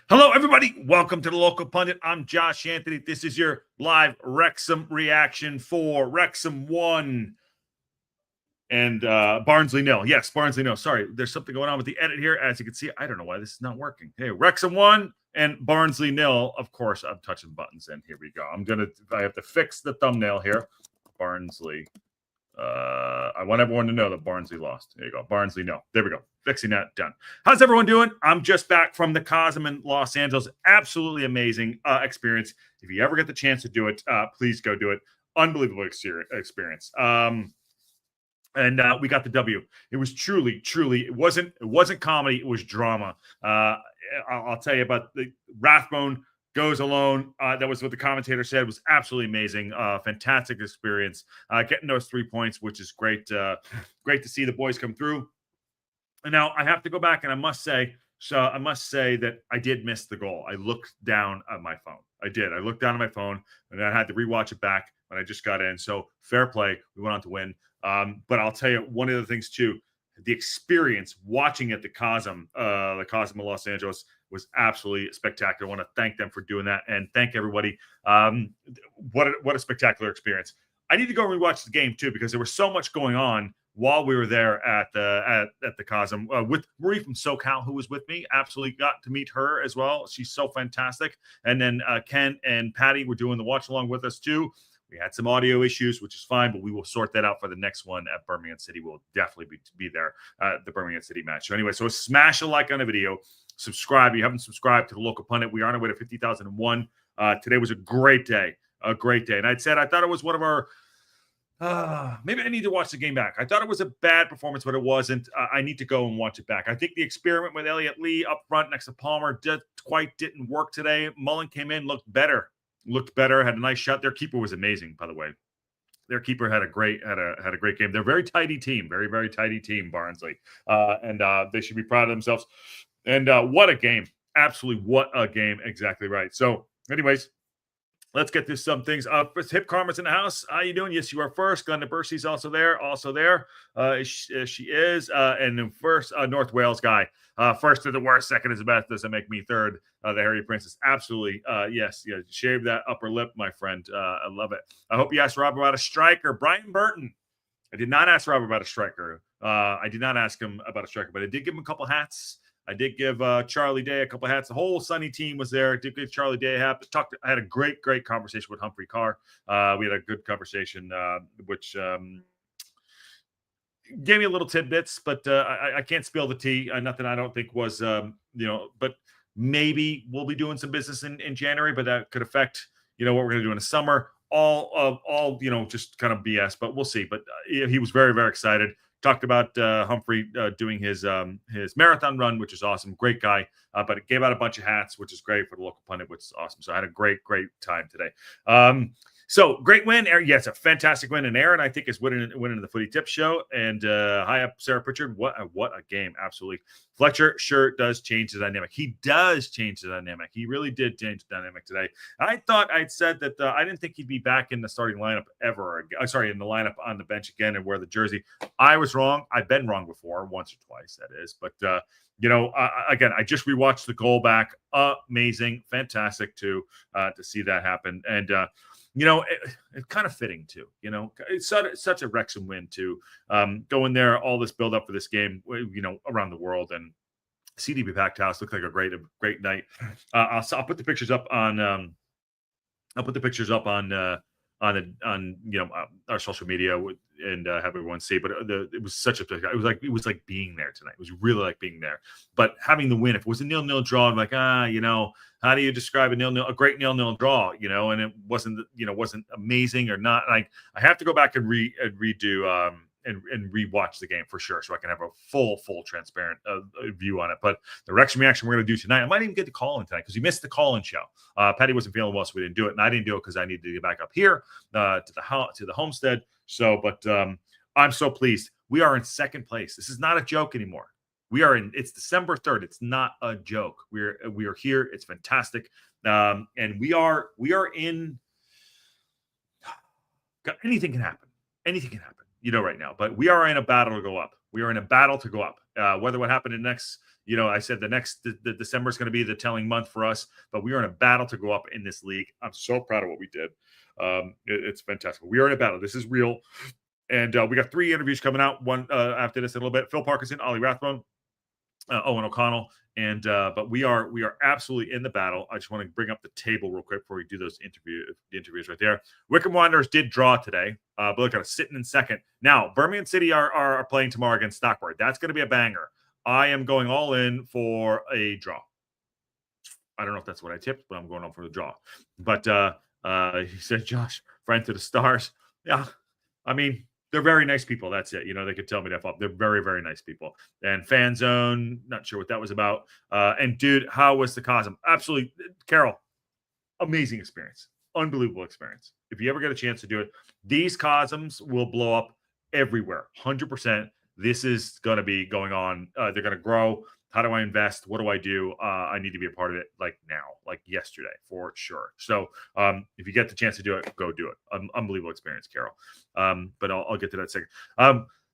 Hello, everybody. Welcome to the Local Pundit. I'm Josh Anthony. This is your live Wrexham reaction for Wrexham 1 and Barnsley 0. Yes, Barnsley 0. Sorry, there's something going on with the edit here. As you can see, I don't know why this is not working. Hey, Wrexham 1 and Barnsley 0. Of course, I'm touching buttons, and here we go. I have to fix the thumbnail here. Barnsley. I want everyone to know that Barnsley lost. There you go. Barnsley, no. There we go. Fixing that, done. How's everyone doing? I'm just back from the Cosm in Los Angeles. Absolutely amazing experience. If you ever get the chance to do it, please go do it. Unbelievable experience. And we got the W. It was truly, it wasn't comedy. It was drama. I'll tell you about the Rathbone goes alone. That was what the commentator said. It was absolutely amazing. Fantastic experience. Getting those 3 points, which is great. Great to see the boys come through. And now I have to go back, and I must say that I did miss the goal. I looked down at my phone. I did. I looked down at my phone, and I had to rewatch it back when I just got in. So fair play. We went on to win. But I'll tell you one of the things too. The experience watching at the Cosm in Los Angeles was absolutely spectacular. I want to thank them for doing that, and thank everybody. What a spectacular experience. I need to go rewatch the game too, because there was so much going on while we were there at the Cosm with Marie from SoCal, who was with me. Absolutely got to meet her as well. She's so fantastic. And then Ken and Patty were doing the watch along with us too. We had some audio issues, which is fine, but we will sort that out for the next one at Birmingham City. We'll definitely be there at the Birmingham City match. So anyway, so smash a like on the video. Subscribe. If you haven't subscribed to the Local Pundit, we are on our way to 50,001. Today was a great day. A great day. And I thought it was one of our maybe I need to watch the game back. I thought it was a bad performance, but it wasn't. I need to go and watch it back. I think the experiment with Elliot Lee up front next to Palmer didn't work today. Mullen came in, looked better, had a nice shot. Their keeper was amazing, by the way. Their keeper had a great game. They're a very tidy team, very tidy team, Barnsley, and they should be proud of themselves. And what a game! Absolutely, what a game! Exactly right. So, anyways, let's get to some things. Hip Karma's in the house. How you doing? Yes, you are first. Glenda Bercy's also there. She is. And then first, North Wales guy. First to the worst, second is the best. Doesn't make me third. The Harry Princess. Absolutely. Yes. Shave that upper lip, my friend. I love it. I hope you asked Rob about a striker. Brian Burton. I did not ask Rob about a striker. I did not ask him about a striker, but I did give him a couple hats. I did give Charlie Day a couple of hats. The whole Sunny team was there. I did give Charlie Day a hat. I had a great conversation with Humphrey Carr. We had a good conversation, which gave me a little tidbits, but I can't spill the tea. Nothing I don't think was, but maybe we'll be doing some business in January, but that could affect, what we're going to do in the summer. All just kind of BS, but we'll see. But he was very excited. Talked about Humphrey doing his marathon run, which is awesome. Great guy. But it gave out a bunch of hats, which is great for the Local Pundit, which is awesome. So I had a great time today. So great win. Yes, a fantastic win. And Aaron, I think, is winning the Footy Tip Show. And hi up, Sarah Pritchard. What a game. Absolutely. Fletcher sure does change the dynamic. He does change the dynamic. He really did change the dynamic today. I thought I'd said that I didn't think he'd be back in the starting lineup ever. In the lineup on the bench again and wear the jersey. I was wrong. I've been wrong before, once or twice, that is. But, again, I just rewatched the goal back. Amazing. Fantastic to see that happen. And, it's kind of fitting too. It's such a Wrexham win too. Going there, all this build up for this game, around the world, and CDB packed house looked like a great night. I'll put the pictures up on. Our social media and have everyone see. But it was it was like being there tonight. It was really like being there. But having the win, if it was a 0-0 draw, I'm like, how do you describe a great 0-0 draw? And it wasn't amazing or not. Like I have to go back and redo and rewatch the game for sure, so I can have a full transparent view on it. But the Wrexham reaction we're going to do tonight, I might even get to call in tonight because we missed the call-in show. Patty wasn't feeling well, so we didn't do it, and I didn't do it because I needed to get back up here to the homestead. So, but I'm so pleased. We are in second place. This is not a joke anymore. It's December 3rd. It's not a joke. We are here. It's fantastic. And we are in. Anything can happen. Anything can happen. Right now, but we are in a battle to go up. We are in a battle to go up. Whether what happened in the next, I said the December is going to be the telling month for us, but we are in a battle to go up in this league. I'm so proud of what we did. It's fantastic. We are in a battle. This is real. And we got 3 interviews coming out. One after this in a little bit. Phil Parkinson, Ollie Rathbone, Owen O'Connell. And but we are absolutely in the battle. I just want to bring up the table real quick before we do those interviews right there. Wickham Wanderers did draw today, but look at us sitting in second. Now, Birmingham City are playing tomorrow against Stockport. That's going to be a banger. I am going all in for a draw. I don't know if that's what I tipped, but I'm going on for the draw. But he said, Josh, friend to the stars. Yeah, I mean, they're very nice people. That's it. They could tell me that. They're very, very nice people. And Fan Zone, not sure what that was about. And dude, how was the Cosm? Absolutely, Carol, amazing experience. Unbelievable experience. If you ever get a chance to do it, these Cosms will blow up everywhere. 100%. This is going to be going on. They're going to grow. How do I invest? What do I do? I need to be a part of it like now, like yesterday, for sure. So if you get the chance to do it, go do it. Unbelievable experience, Carol. But I'll get to that second.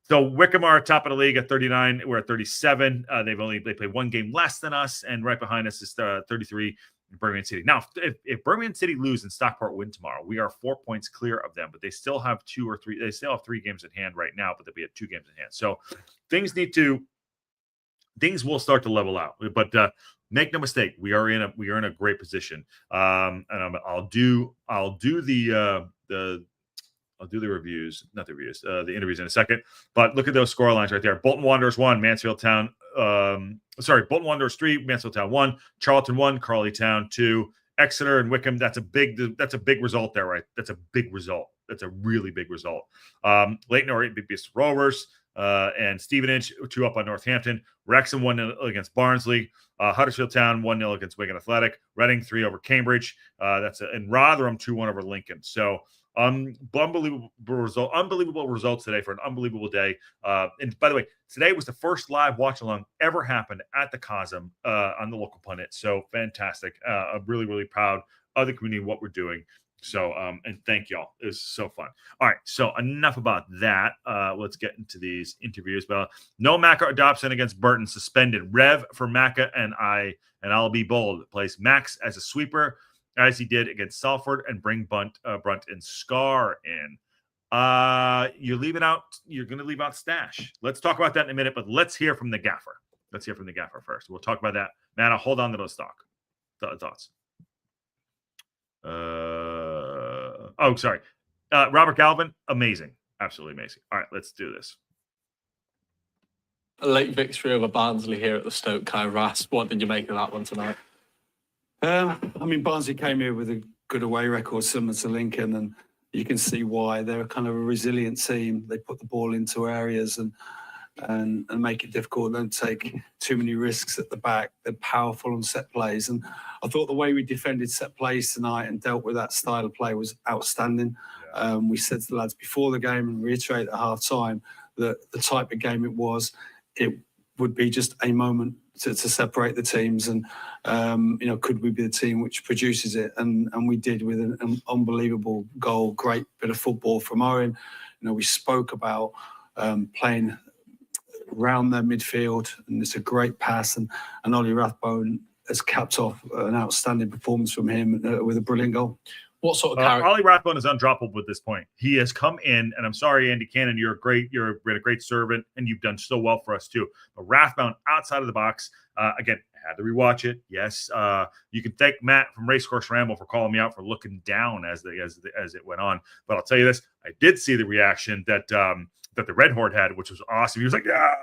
So Wickham are top of the league at 39. We're at 37. They play 1 game less than us, and right behind us is 33. Birmingham City. Now, if Birmingham City lose and Stockport win tomorrow, we are 4 points clear of them, but they still have 2 or 3. They still have 3 games in hand right now, but they'll be at 2 games in hand. So things will start to level out. But make no mistake, we are in a great position. And I'll do the reviews, not the reviews, the interviews in a second. But look at those score lines right there. Bolton Wanderers 1, Mansfield Town. Bolton Wanderers 3, Mansfield Town 1, Charlton 1, Crawley Town 2, Exeter and Wickham. That's a big result there, right? That's a big result. That's a really big result. Leighton or BBS Rovers and Stevenage 2 up on Northampton. Wrexham 1-0 against Barnsley. Huddersfield Town 1-0 against Wigan Athletic. Reading 3 over Cambridge. And Rotherham 2-1 over Lincoln. So unbelievable results today for an unbelievable day. And by the way, today was the first live watch along ever happened at the Cosm on the local pundit. So fantastic. I'm really, really proud of the community, what we're doing. So and thank y'all. It was so fun. All right, so enough about that. Let's get into these interviews. But no Macca or Dobson against Burton, suspended. Rev for Macca and I'll be bold. Plays Max as a sweeper, as he did against Salford, and bring Brunt and Scar in. You're going to leave out Stash. Let's talk about that in a minute, but let's hear from the gaffer. Let's hear from the gaffer first. We'll talk about that. Man, I'll hold on to those thoughts. Sorry. Robert Galvin, amazing. Absolutely amazing. All right, let's do this. A late victory over Barnsley here at the Stoke Kai Rasp. What did you make of that one tonight? Barnsley came here with a good away record similar to Lincoln, and you can see why. They're a kind of a resilient team. They put the ball into areas and make it difficult. Don't take too many risks at the back. They're powerful on set plays. And I thought the way we defended set plays tonight and dealt with that style of play was outstanding. Yeah. We said to the lads before the game and reiterate at half time that the type of game it would be just a moment to separate the teams. And, could we be the team which produces it? And we did with an unbelievable goal, great bit of football from Owen. We spoke about playing around their midfield, and it's a great pass, and Ollie Rathbone has capped off an outstanding performance from him with a brilliant goal. What sort of character? Ollie Rathbone is undroppable at this point. He has come in, and I'm sorry, Andy Cannon, you've been a great servant, and you've done so well for us too. But Rathbone outside of the box, again, I had to rewatch it. Yes, you can thank Matt from Racecourse Ramble for calling me out for looking down as it went on. But I'll tell you this: I did see the reaction that the Red Horde had, which was awesome. He was like, yeah,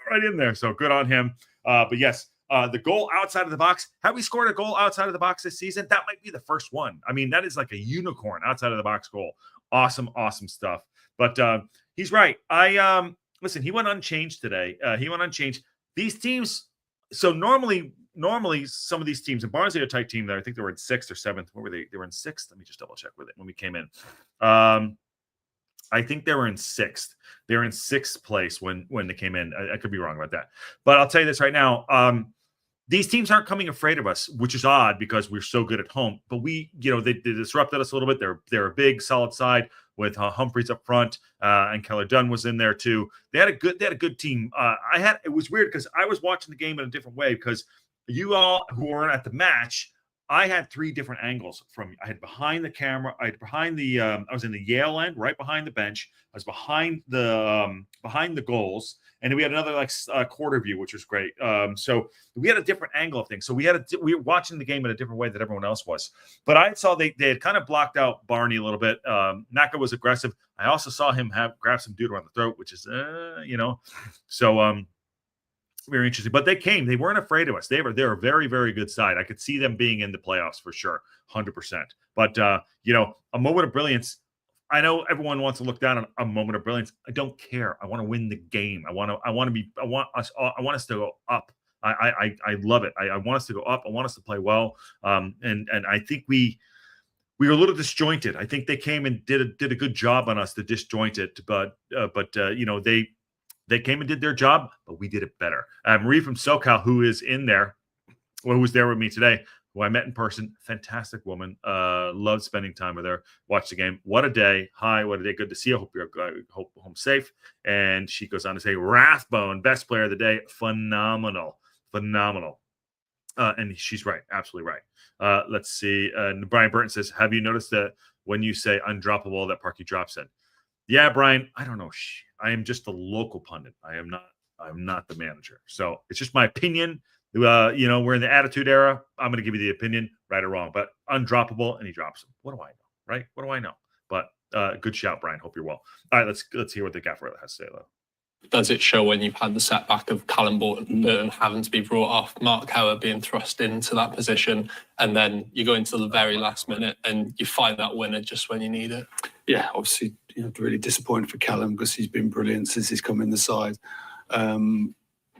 right in there. So good on him. But yes, the goal outside of the box. Have we scored a goal outside of the box this season? That might be the first one. I mean, that is like a unicorn outside of the box goal. Awesome stuff. But he's right. Listen, he went unchanged today. He went unchanged. These teams, so normally some of these teams, and Barnsley are a tight team there. I think they were in 6th or 7th. What were they? They were in 6th. Let me just double check with it when we came in. I think they were in 6th. They were in 6th place when they came in. I could be wrong about that. But I'll tell you this right now. these teams aren't coming afraid of us, which is odd because we're so good at home. But we, they disrupted us a little bit. They're a big, solid side with Humphreys up front, and Keller Dunn was in there too. They had a good team. It was weird because I was watching the game in a different way because you all who weren't at the match, I had 3 different angles I had behind the camera, I had behind the I was in the Yale end, right behind the bench. I was behind the goals, and then we had another quarter view, which was great. So we had a different angle of things. So we were watching the game in a different way than everyone else was. But I saw they had kind of blocked out Barney a little bit. Naka was aggressive. I also saw him grab some dude around the throat, which is so very interesting. But they weren't afraid of us. They're a very, very good side. I could see them being in the playoffs for sure, 100%. But a moment of brilliance. I know everyone wants to look down on a moment of brilliance. I don't care. I want to win the game. I want us to go up. I love it. I want us to go up. I want us to play well. And I think we were a little disjointed. I think they came and did a good job on us to disjoint it. But they came and did their job, but we did it better. Marie from SoCal, who is in there, who was there with me today, who I met in person, fantastic woman. Loved spending time with her. Watched the game. What a day. Hi, what a day. Good to see you. Hope you're home safe. And she goes on to say, Rathbone, best player of the day. Phenomenal. And she's right. Absolutely right. Let's see. Brian Burton says, have you noticed that when you say undroppable, that Parky drops in? Yeah, Brian, I don't know. I am just a local pundit. I'm not the manager. So it's just my opinion. We're in the attitude era. I'm going to give you the opinion, right or wrong, but undroppable, and he drops him. What do I know, right? What do I know? But good shout, Brian. Hope you're well. All right, let's hear what the gaffer has to say, though. Does it show when you've had the setback of Callum Burton having to be brought off, Mark Howard being thrust into that position, and then you go into the very last minute and you find that winner just when you need it? Yeah, obviously, really disappointed for Callum because he's been brilliant since he's come in the side.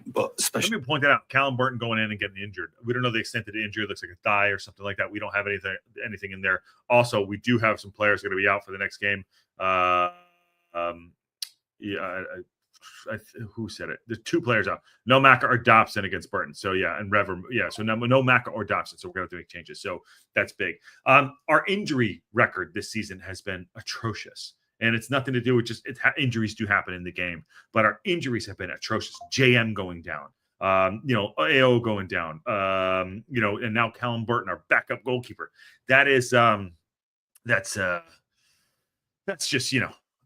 But especially, let me point that out. Callum Burton going in and getting injured. We don't know the extent of the injury. It looks like a thigh or something like that. We don't have anything in there. Also, we do have some players going to be out for the next game. Who said it? There's 2 players out. No Maka or Dobson against Burton. So yeah, and Rever. Yeah, so no Maka or Dobson. So we're going to have to make changes. So that's big. Our injury record this season has been atrocious. And it's nothing to do with injuries do happen in the game, but our injuries have been atrocious. JM going down, AO going down, and now Callum Burton, our backup goalkeeper. That is, that's just,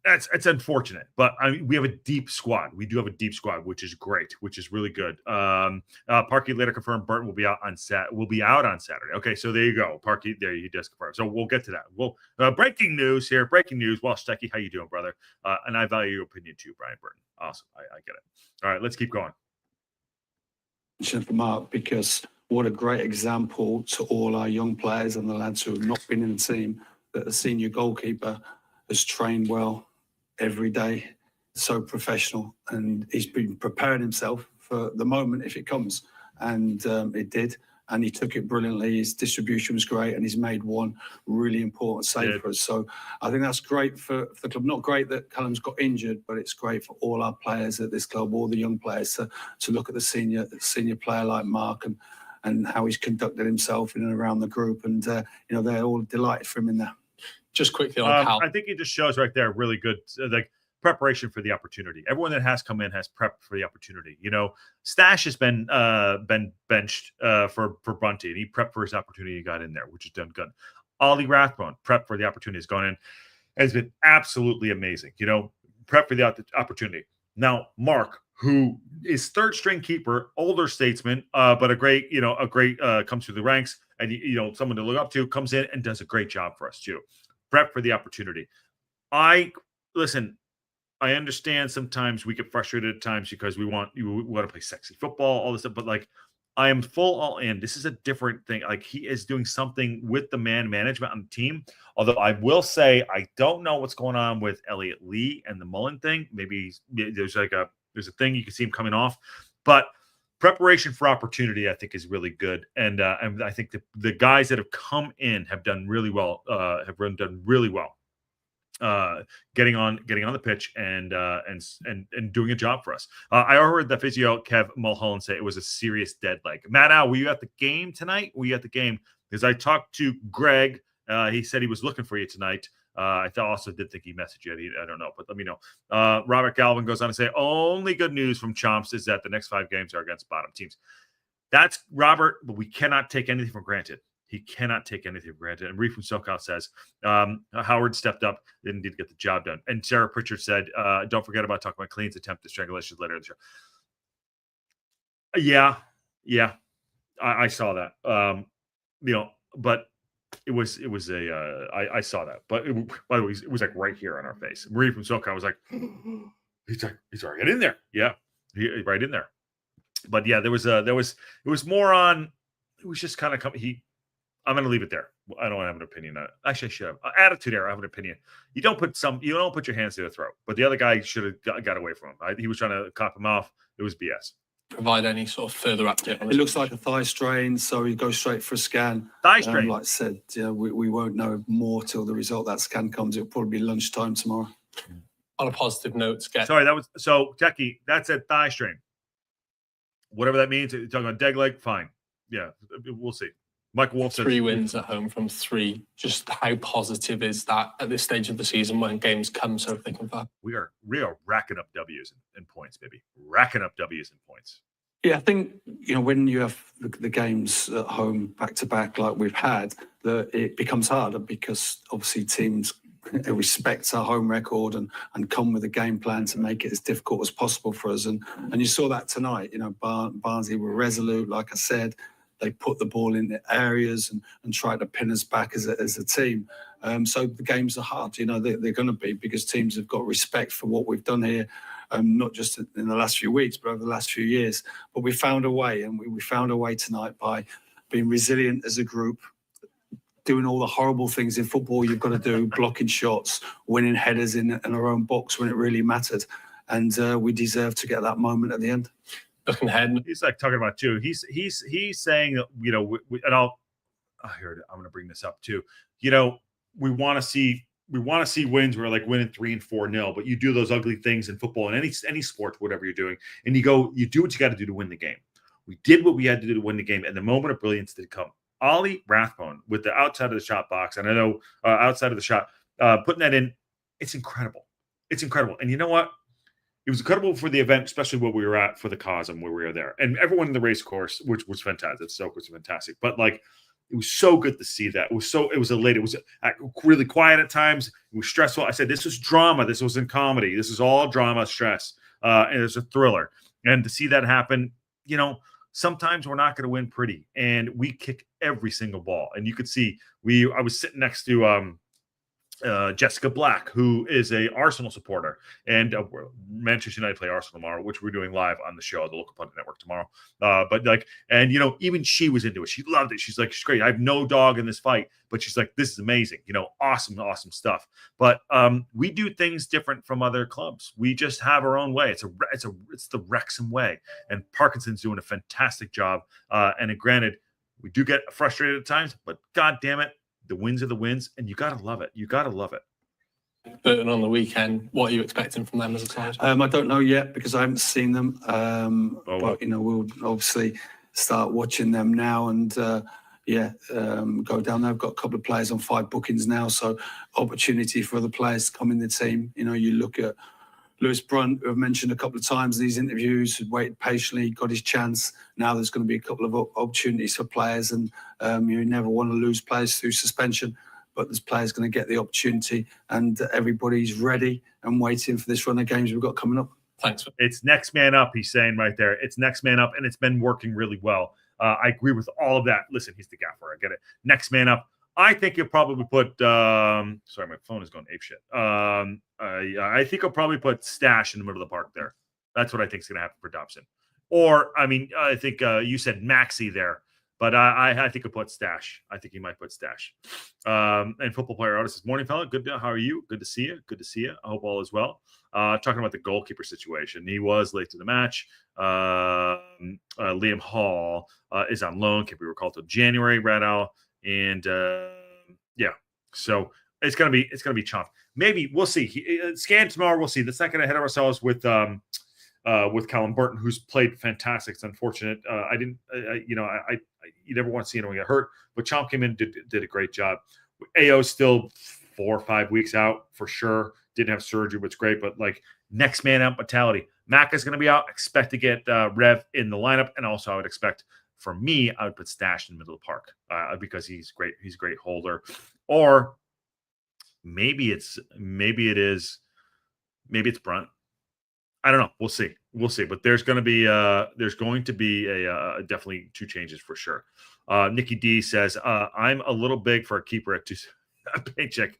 it's unfortunate, but we have a deep squad. We do have a deep squad, which is great, which is really good. Parky later confirmed Burton will be out on Saturday. Okay, so there you go. Parky, there he does confirm. So we'll get to that. Well, breaking news here. Breaking news. Well, Stecky, how you doing, brother? And I value your opinion too, Brian Burton. Awesome. I get it. All right, let's keep going. For Mark, because what a great example to all our young players and the lads who have not been in the team, that the senior goalkeeper has trained well every day, so professional, and he's been preparing himself for the moment if it comes, and it did, and he took it brilliantly. His distribution was great, and he's made one really important save for us. So I think that's great for the club. Not great that Callum's got injured, but it's great for all our players at this club, all the young players, to look at the senior player like Mark and how he's conducted himself in and around the group, and they're all delighted for him in there. Just quickly on Cal. I think it just shows right there really good preparation for the opportunity. Everyone that has come in has prepped for the opportunity. Stash has been benched for Bunty, and he prepped for his opportunity. He got in there, which is done good. Ollie Rathbone prepped for the opportunity. Has gone in. It's been absolutely amazing. Prep for the opportunity. Now Mark, who is third string keeper, older statesman, but a great comes through the ranks, and someone to look up to, comes in and does a great job for us too. Prep for the opportunity. I understand sometimes we get frustrated at times because we want to play sexy football, all this stuff, but I am full all in. This is a different thing. He is doing something with the man management on the team. Although I will say I don't know what's going on with Elliot Lee and the Mullen thing. Maybe there's a thing you can see him coming off, but preparation for opportunity, I think, is really good, and I think the guys that have come in have done really well. getting on the pitch and doing a job for us. I heard the physio Kev Mulholland say it was a serious dead leg. Matt Al, were you at the game tonight? Were you at the game? Because I talked to Greg. He said he was looking for you tonight. I also did think he messaged you. I don't know, but let me know. Robert Galvin goes on to say, only good news from Chomps is that the next 5 games are against bottom teams. That's Robert, but we cannot take anything for granted. He cannot take anything for granted. And Reef from SoCal says, Howard stepped up, didn't need to get the job done. And Sarah Pritchard said, don't forget about talking about Clean's attempt to strangulation later in the show. Yeah. I saw that. But it was I saw that. But by the way, it was like right here on our face. Marie from SoCal was like, he's right in there. Yeah, right in there. But yeah, it was more on. It was just kind of I'm going to leave it there. I don't have an opinion on it. Actually, I should have. Attitude error. I have an opinion. You don't put your hands to the throat. But the other guy should have got away from him. He was trying to cop him off. It was BS. Provide any sort of further update on it? Looks like a thigh strain, so he goes straight for a scan. Thigh strain. Like I said, we won't know more till the result of that scan comes. It'll probably be lunchtime tomorrow. On a positive note, sorry, that was so Techie. That's a thigh strain. Whatever that means. You're talking about dead leg. Fine. Yeah, we'll see. Michael Wolf said 3 wins at home from 3. Just how positive is that at this stage of the season when games come so thick and fast? We are racking up W's and points, baby. Racking up W's and points. Yeah, I think, when you have the games at home back to back like we've had, it becomes harder because obviously teams respect our home record and come with a game plan to make it as difficult as possible for us. And you saw that tonight. Barnsley were resolute, like I said. They put the ball in the areas and tried to pin us back as a team. So the games are hard. They're going to be because teams have got respect for what we've done here, not just in the last few weeks, but over the last few years. But we found a way, and we found a way tonight by being resilient as a group, doing all the horrible things in football you've got to do, blocking shots, winning headers in our own box when it really mattered. And we deserve to get that moment at the end. Looking ahead, he's like talking about too. He's saying that and I'm going to bring this up too. We want to see wins where like winning 3 and 4-0, but you do those ugly things in football and any sport, whatever you're doing, and you do what you got to do to win the game. We did what we had to do to win the game, and the moment of brilliance did come. Ollie Rathbone with the outside of the shot box, and I know outside of the shot, putting that in, it's incredible. It's incredible, and you know what? It was incredible for the event, especially where we were at for the Cosm, where we were there. And everyone in the race course, which was fantastic. Stoke was fantastic. But, it was so good to see that. It was elated. It was really quiet at times. It was stressful. I said, this was drama. This wasn't comedy. This is all drama, stress. And it's a thriller. And to see that happen, sometimes we're not going to win pretty. And we kick every single ball. And you could see, I was sitting next to Jessica Black, who is a Arsenal supporter, and Manchester United play Arsenal tomorrow, which we're doing live on the show, the local pundit network tomorrow. Even she was into it. She loved it. She's like, she's great. I have no dog in this fight, but she's like, this is amazing. Awesome stuff. But we do things different from other clubs. We just have our own way. It's the Wrexham way, and Parkinson's doing a fantastic job. And granted, we do get frustrated at times, but God damn it. The wins are the wins, and you got to love it. You got to love it. Burton on the weekend, what are you expecting from them as a side? I don't know yet because I haven't seen them. But we'll obviously start watching them now and go down there. I've got a couple of players on 5 bookings now, so opportunity for other players to come in the team. You look at Lewis Brunt, who I've mentioned a couple of times in these interviews, who waited patiently, got his chance. Now there's going to be a couple of opportunities for players, and you never want to lose players through suspension, but there's players going to get the opportunity, and everybody's ready and waiting for this run of games we've got coming up. Thanks. It's next man up, he's saying right there. It's next man up, and it's been working really well. I agree with all of that. Listen, he's the gaffer. I get it. Next man up. I think he'll probably put sorry, my phone is going apeshit. I think he'll probably put Stash in the middle of the park there. That's what I think is going to happen for Dobson. Or, I think you said Maxi there, but I think he'll put Stash. I think he might put Stash. And football player artist says, morning, fella. Good. How are you? Good to see you. Good to see you. I hope all is well. Talking about the goalkeeper situation. He was late to the match. Liam Hall is on loan. Can't be recalled till January, Red Owl. And so It's gonna be Chomp. Maybe we'll see. Scan tomorrow. We'll see. Let's not get ahead of ourselves with Callum Burton, who's played fantastic. It's unfortunate. You never want to see anyone get hurt, but Chomp came in, did a great job. AO's still 4 or 5 weeks out for sure. Didn't have surgery, which is great, but like next man out mentality. Mac is going to be out. Expect to get Rev in the lineup, and also I would expect, for me, I would put Stash in the middle of the park because he's great. He's a great holder. Or maybe it's Brunt. I don't know. We'll see. But there's going to be a definitely 2 changes for sure. Nikki D says, I'm a little big for a keeper at 2 paycheck.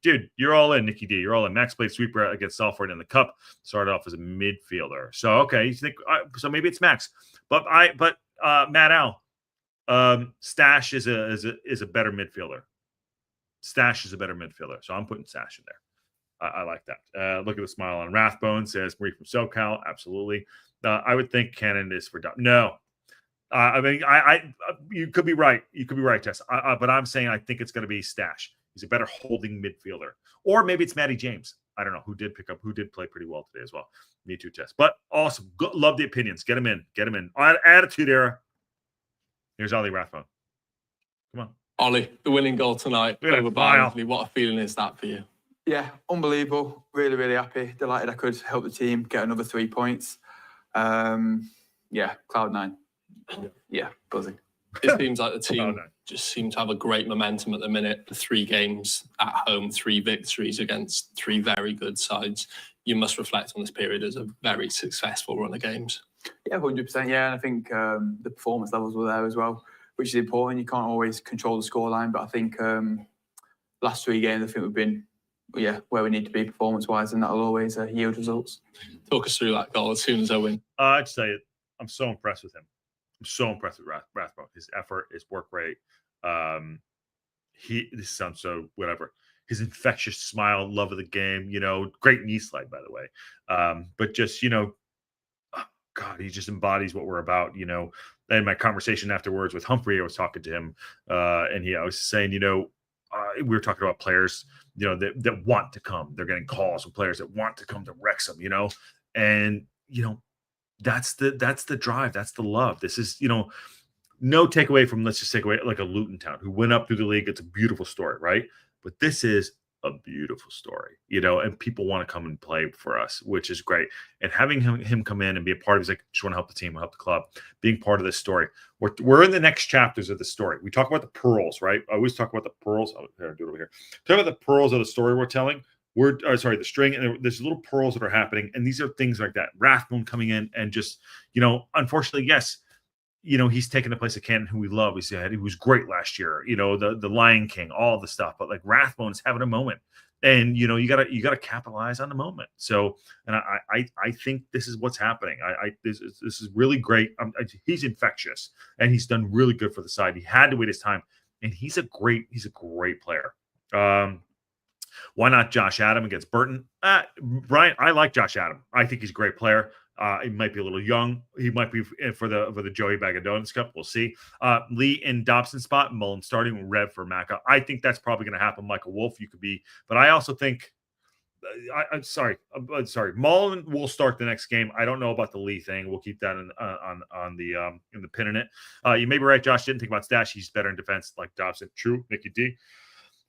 Dude, you're all in, Nikki D. You're all in. Max played sweeper against Salford in the cup. Started off as a midfielder. So okay, you think so? Maybe it's Max. But Matt Al, Stash is a better midfielder. Stash is a better midfielder. So I'm putting Stash in there. I like that. Look at the smile on Rathbone. Says Marie from SoCal. Absolutely. I would think Cannon is for no. I mean, you could be right. You could be right, Tess. But I'm saying I think it's going to be Stash. He's a better holding midfielder. Or maybe it's Matty James. I don't know who did play pretty well today as well. Me too, Tess. But awesome. Love the opinions. Get him in. Attitude era. Here's Ollie Rathbone. Come on. Ollie, the winning goal tonight over Barnsley. What a feeling is that for you? Yeah, unbelievable. Really, really happy. Delighted I could help the team get another 3 points. Yeah, cloud 9. Yeah, buzzing. It seems like the team just seem to have a great momentum at the minute. The 3 games at home, 3 victories against 3 very good sides. You must reflect on this period as a very successful run of games. Yeah, 100%. Yeah, and I think the performance levels were there as well, which is important. You can't always control the scoreline, but I think last 3 games, I think we've been where we need to be performance-wise, and that'll always yield results. Talk us through that goal as soon as I win. I'd say I'm so impressed with him. I'm so impressed with Rathbone. His effort, his work rate. This sounds so whatever. His infectious smile, love of the game. Great knee slide, by the way. But just God, he just embodies what we're about. In my conversation afterwards with Humphrey, I was talking to him, and I was saying, we were talking about players, that want to come. They're getting calls from players that want to come to Wrexham, and that's the drive. That's the love. This is, no takeaway from, let's just take away like a Luton Town who went up through the league. It's a beautiful story, right? But this is a beautiful story, and people want to come and play for us, which is great. And having him come in and be a part of it, he's like, just want to help the team, help the club, being part of this story. We're in the next chapters of the story. We talk about the pearls, right? I always talk about the pearls. I'll do it over here. Talk about the pearls of the story we're telling. The string, and there's little pearls that are happening, and these are things like that. Rathbone coming in and just, unfortunately, yes, he's taking the place of Cannon, who we love. He said he was great last year. The Lion King, all the stuff. But like Rathbone is having a moment, and you gotta capitalize on the moment. So, and I think this is what's happening. This is really great. He's infectious, and he's done really good for the side. He had to wait his time, and he's a great player. Why not Josh Adam against Burton? Brian, I like Josh Adam. I think he's a great player. He might be a little young. He might be for the Joey Bag of Donuts Cup. We'll see. Lee in Dobson spot, Mullen starting with Rev for Macca. I think that's probably going to happen. Michael Wolf, you could be, but I also think. I'm sorry. Mullen will start the next game. I don't know about the Lee thing. We'll keep that in the pin in it. You may be right, Josh. Didn't think about Stash. He's better in defense, like Dobson. True, Mickey D.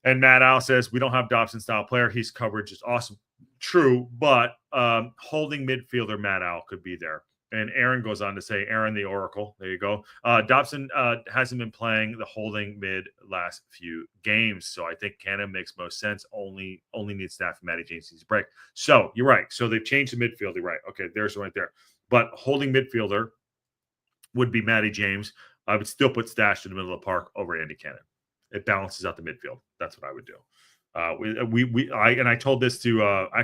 And Matt Al says, we don't have Dobson-style player. His coverage is awesome. True, but holding midfielder Matt Al could be there. And Aaron goes on to say, Aaron the Oracle. There you go. Dobson hasn't been playing the holding mid last few games. So I think Cannon makes most sense. Only needs staff and Matty James needs a break. So you're right. So they've changed the midfield. You're right. Okay, there's one right there. But holding midfielder would be Matty James. I would still put Stash in the middle of the park over Andy Cannon. It balances out the midfield. That's what I would do. I told this to I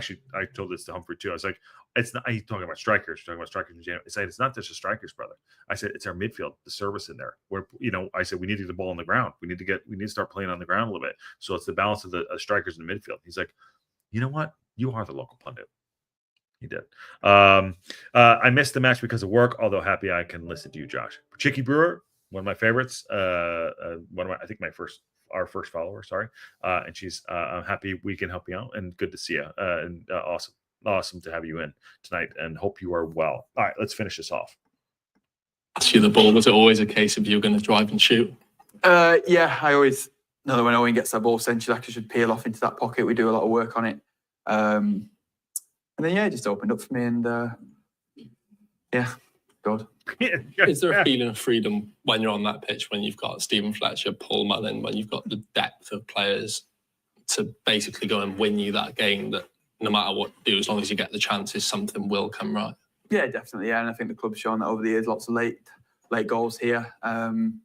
told this to Humphrey too. I was like, it's not. He's talking about strikers. Talking about strikers in January. I said it's not just the strikers, brother. I said it's our midfield, the service in there. Where I said we need to get the ball on the ground. We need to start playing on the ground a little bit. So it's the balance of the strikers in the midfield. He's like, you know what? You are the local pundit. He did. I missed the match because of work. Although happy I can listen to you, Josh. Chicky Brewer. One of my favorites. I think my first our first follower. Sorry, and she's I'm happy we can help you out, and good to see you. And awesome to have you in tonight, and hope you are well. All right, let's finish this off. Ask you the ball. Was it always a case of you were going to drive and shoot? Yeah, I always know that when Owen gets that ball sent, she actually should peel off into that pocket. We do a lot of work on it. And then, yeah, it just opened up for me. And, yeah, good. Is there a feeling of freedom when you're on that pitch, when you've got Stephen Fletcher, Paul Mullin, when you've got the depth of players to basically go and win you that game, that no matter what you do, as long as you get the chances, something will come right? Yeah, definitely. Yeah, and I think the club's shown that over the years, lots of late goals here. And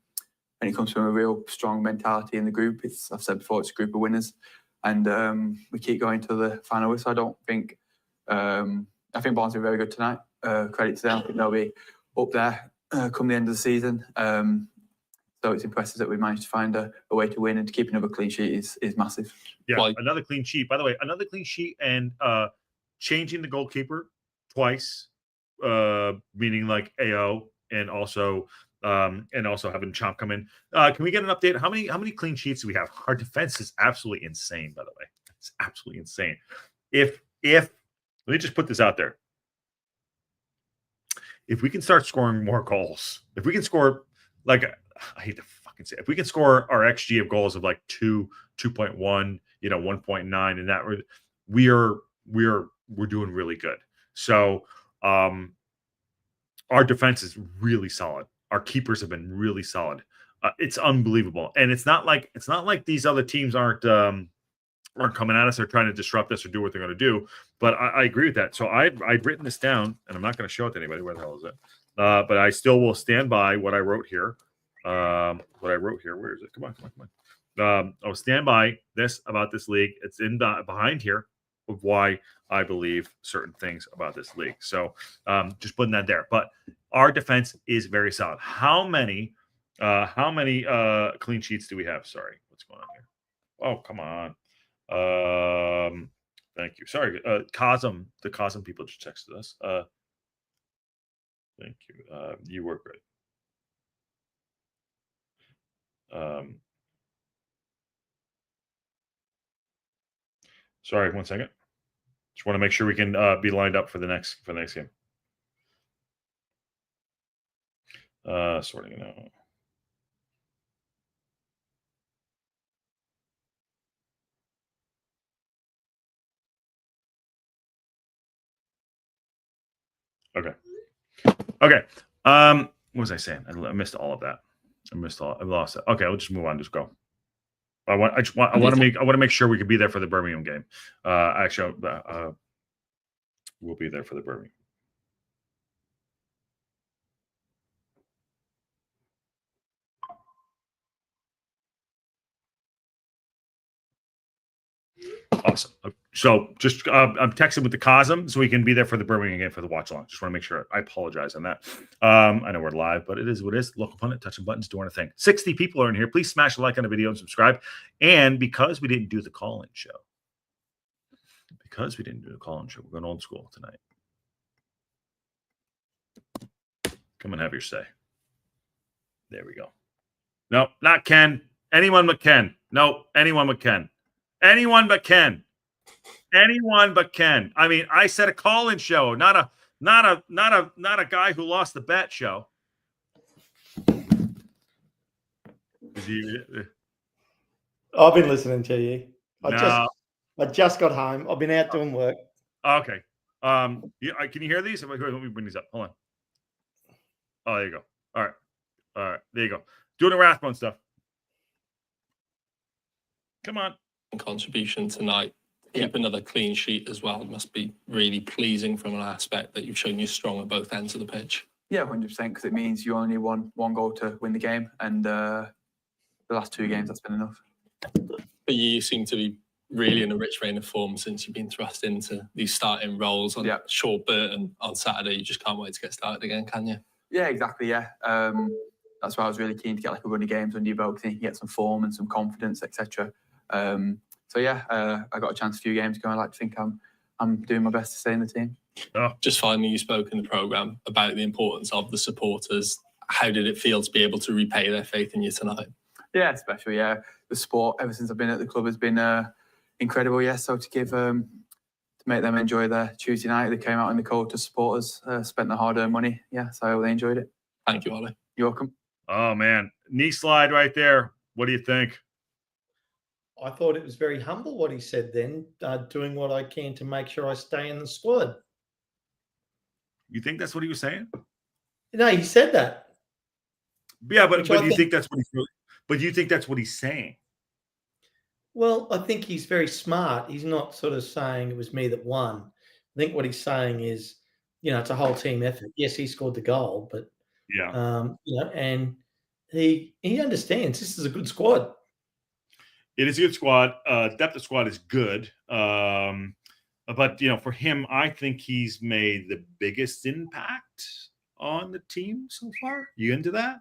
it comes from a real strong mentality in the group. I've said before, it's a group of winners, and we keep going to the final whistle. I don't think. I think Barnsley are very good tonight. Credit to them. I think they'll be up there come the end of the season. So it's impressive that we managed to find a way to win, and to keep another clean sheet is massive. Yeah, another clean sheet. By the way, another clean sheet, and changing the goalkeeper twice, meaning like AO, and also having Chomp come in. Can we get an update? How many clean sheets do we have? Our defense is absolutely insane, by the way. It's absolutely insane. If let me just put this out there. If we can start scoring more goals, if we can score, like, I hate to fucking say it, if we can score our XG of goals of like 2.1, 1.9, and that we're doing really good. So our defense is really solid. Our keepers have been really solid. It's unbelievable, and it's not like these other teams aren't coming at us or trying to disrupt us or do what they're going to do. But I agree with that. So I've written this down, and I'm not going to show it to anybody. Where the hell is it? But I still will stand by what I wrote here. Where is it? Come on. I'll stand by this about this league. It's in behind here of why I believe certain things about this league. So just putting that there. But our defense is very solid. How many clean sheets do we have? Sorry, what's going on here? Oh, come on. Thank you. Sorry, Cosm. The Cosm people just texted us. Thank you. You were great. Sorry, 1 second. Just want to make sure we can be lined up for the next game. Sorting it out. Okay. What was I saying? I missed all of that. I lost it. Okay, I'll just move on. Just go. I want to make sure we could be there for the Birmingham game. Actually, we'll be there for the Birmingham. Awesome. So just I'm texting with the Cosm so we can be there for the Birmingham game for the watch along. Just want to make sure. I apologize on that. I know we're live, but it is what it is. Local pundit, touching buttons, doing a thing. 60 people are in here. Please smash a like on the video and subscribe. And because we didn't do the call-in show, we're going old school tonight. Come and have your say. There we go. No, not Ken. Anyone but Ken. No, anyone but Ken. Anyone but Ken. Anyone but Ken. I mean, I said a call-in show, not a guy who lost the bet show. I've been listening to you. I just got home. I've been out doing work. Okay. Can you hear these? Let me bring these up. Hold on. Oh, there you go. All right. There you go. Doing the Rathbone stuff. Come on. Contribution tonight. Keep another clean sheet as well. It must be really pleasing from an aspect that you've shown you're strong at both ends of the pitch. Yeah, 100%, because it means you only won one goal to win the game, and the last two games that's been enough. But you seem to be really in a rich vein of form since you've been thrust into these starting roles on short Burton on Saturday. You just can't wait to get started again, can you? Yeah, exactly. Yeah, that's why I was really keen to get like a run of games under your belt, so you can get some form and some confidence, etc. So yeah, I got a chance a few games ago. I like to think I'm doing my best to stay in the team. Just finally, you spoke in the programme about the importance of the supporters. How did it feel to be able to repay their faith in you tonight? Yeah, special. Yeah, the sport ever since I've been at the club has been incredible. Yeah, so to make them enjoy their Tuesday night, they came out in the cold to support us, spent their hard-earned money. Yeah, so they enjoyed it. Thank you, Ollie. You're welcome. Oh man, knee slide right there. What do you think? I thought it was very humble what he said then, doing what I can to make sure I stay in the squad. You think that's what he was saying? No, he said that. Yeah, but Which do I you think- think that's what he's really? But do you think that's what he's saying? Well, I think he's very smart. He's not sort of saying it was me that won. I think what he's saying is, it's a whole team effort. Yes, he scored the goal, but Yeah, and he understands this is a good squad. it is a good squad. Depth of squad is good. But for him, I think he's made the biggest impact on the team so far. You into that?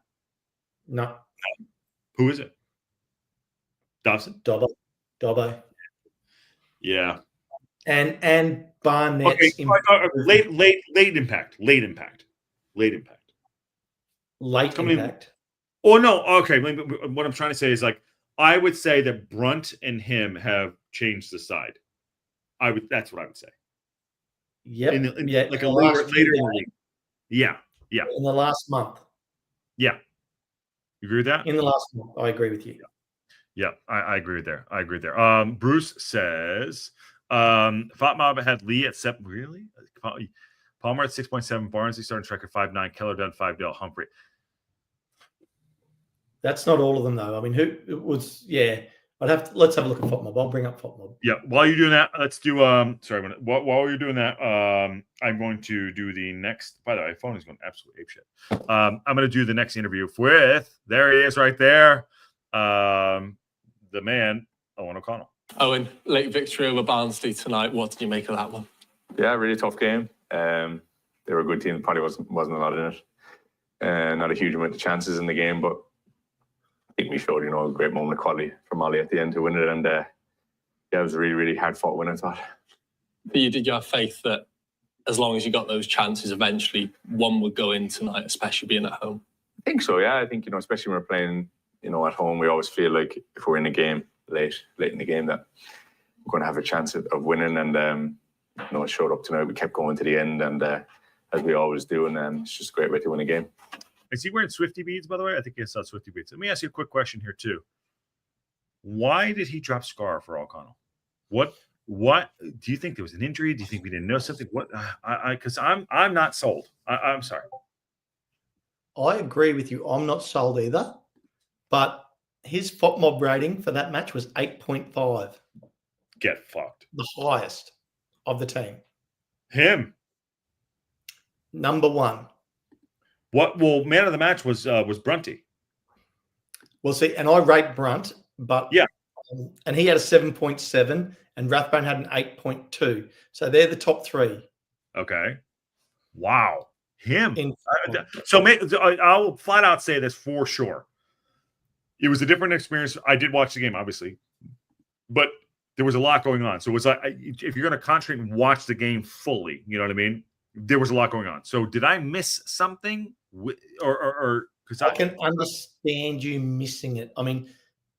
No, Who is it? Dobson? Dobbo. Yeah. And Barnett's Okay. Late impact. late Coming- impact. Oh no. Okay. What I'm trying to say is I would say that Brunt and him have changed the side. That's what I would say. Yep. In yeah. like in a the later last in few the league. Yeah. in the last month. Yeah. You agree with that? In the last month, I agree with you. Yeah, I agree with there. Bruce says Fatma had Lee at 7. Really? Palmer at 6.7, Barnsley starting striker 5'9, Keller done 5 Humphrey. That's not all of them though. I mean, who it was? Yeah, let's have a look at FOTMob. I'll bring up FOTMob. Yeah, while you're doing that, let's do while you're doing that, I'm going to do the next. By the way, phone is going absolutely apeshit. I'm going to do the next interview with, there he is right there, the man, Owen O'Connell. Owen, late victory over Barnsley tonight. What did you make of that one? Yeah, really tough game. They were a good team. Probably wasn't a lot in it. Not a huge amount of chances in the game, but I think we showed, a great moment of quality from Ollie at the end to win it. And it was a really, really hard fought win, I thought. But did you have faith that as long as you got those chances, eventually one would go in tonight, especially being at home? I think so, yeah. I think, especially when we're playing, at home, we always feel like if we're in a game late in the game that we're going to have a chance of winning. And, it showed up tonight. We kept going to the end, and as we always do. And it's just a great way to win a game. Is he wearing Swifty beads, by the way? I think he saw Swifty beads. Let me ask you a quick question here, too. Why did he drop Scar for O'Connell? What do you think there was an injury? Do you think we didn't know something? What? Because I'm not sold. I'm sorry. I agree with you. I'm not sold either, but his FOTMob rating for that match was 8.5, Get fucked. the highest of the team. Him. Number one. What? Well, man of the match was Brunty. Well, see, and I rate Brunt, but Yeah. And he had a 7.7, and Rathbone had an 8.2. So they're the top three. Okay. Wow. Him. In So I'll flat out say this for sure. It was a different experience. I did watch the game, obviously, but there was a lot going on. So it was like, if you're going to concentrate and watch the game fully, you know what I mean? There was a lot going on. So did I miss something? Or because I can understand you missing it. I mean,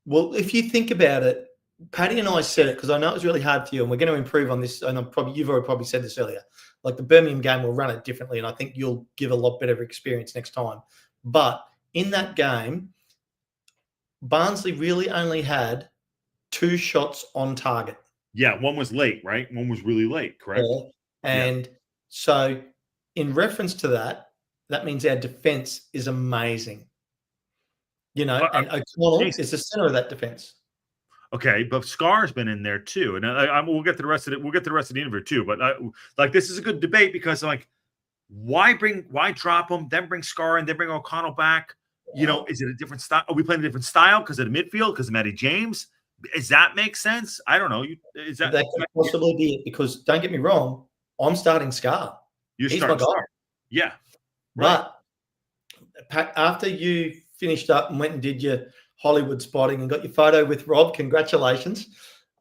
well, if you think about it, Paddy and I said it because I know it was really hard for you, and we're going to improve on this. And you've already probably said this earlier. Like the Birmingham game, we'll run it differently, and I think you'll give a lot better experience next time. But in that game, Barnsley really only had 2 shots on target. Yeah, one was late, right? One was really late, correct? Yeah. And so in reference to that, that means our defense is amazing. And O'Connell is the center of that defense. Okay, but Scar's been in there too, and we'll get to the rest of it. We'll get to the rest of the interview too. But this is a good debate because why drop him, then bring Scar and then bring O'Connell back? Is it a different style? Are we playing a different style because of the midfield? Because of Matty James? Does that make sense? I don't know. That could possibly be it because don't get me wrong, I'm starting Scar. He's my guy. Yeah. Right. But after you finished up and went and did your Hollywood spotting and got your photo with Rob, congratulations.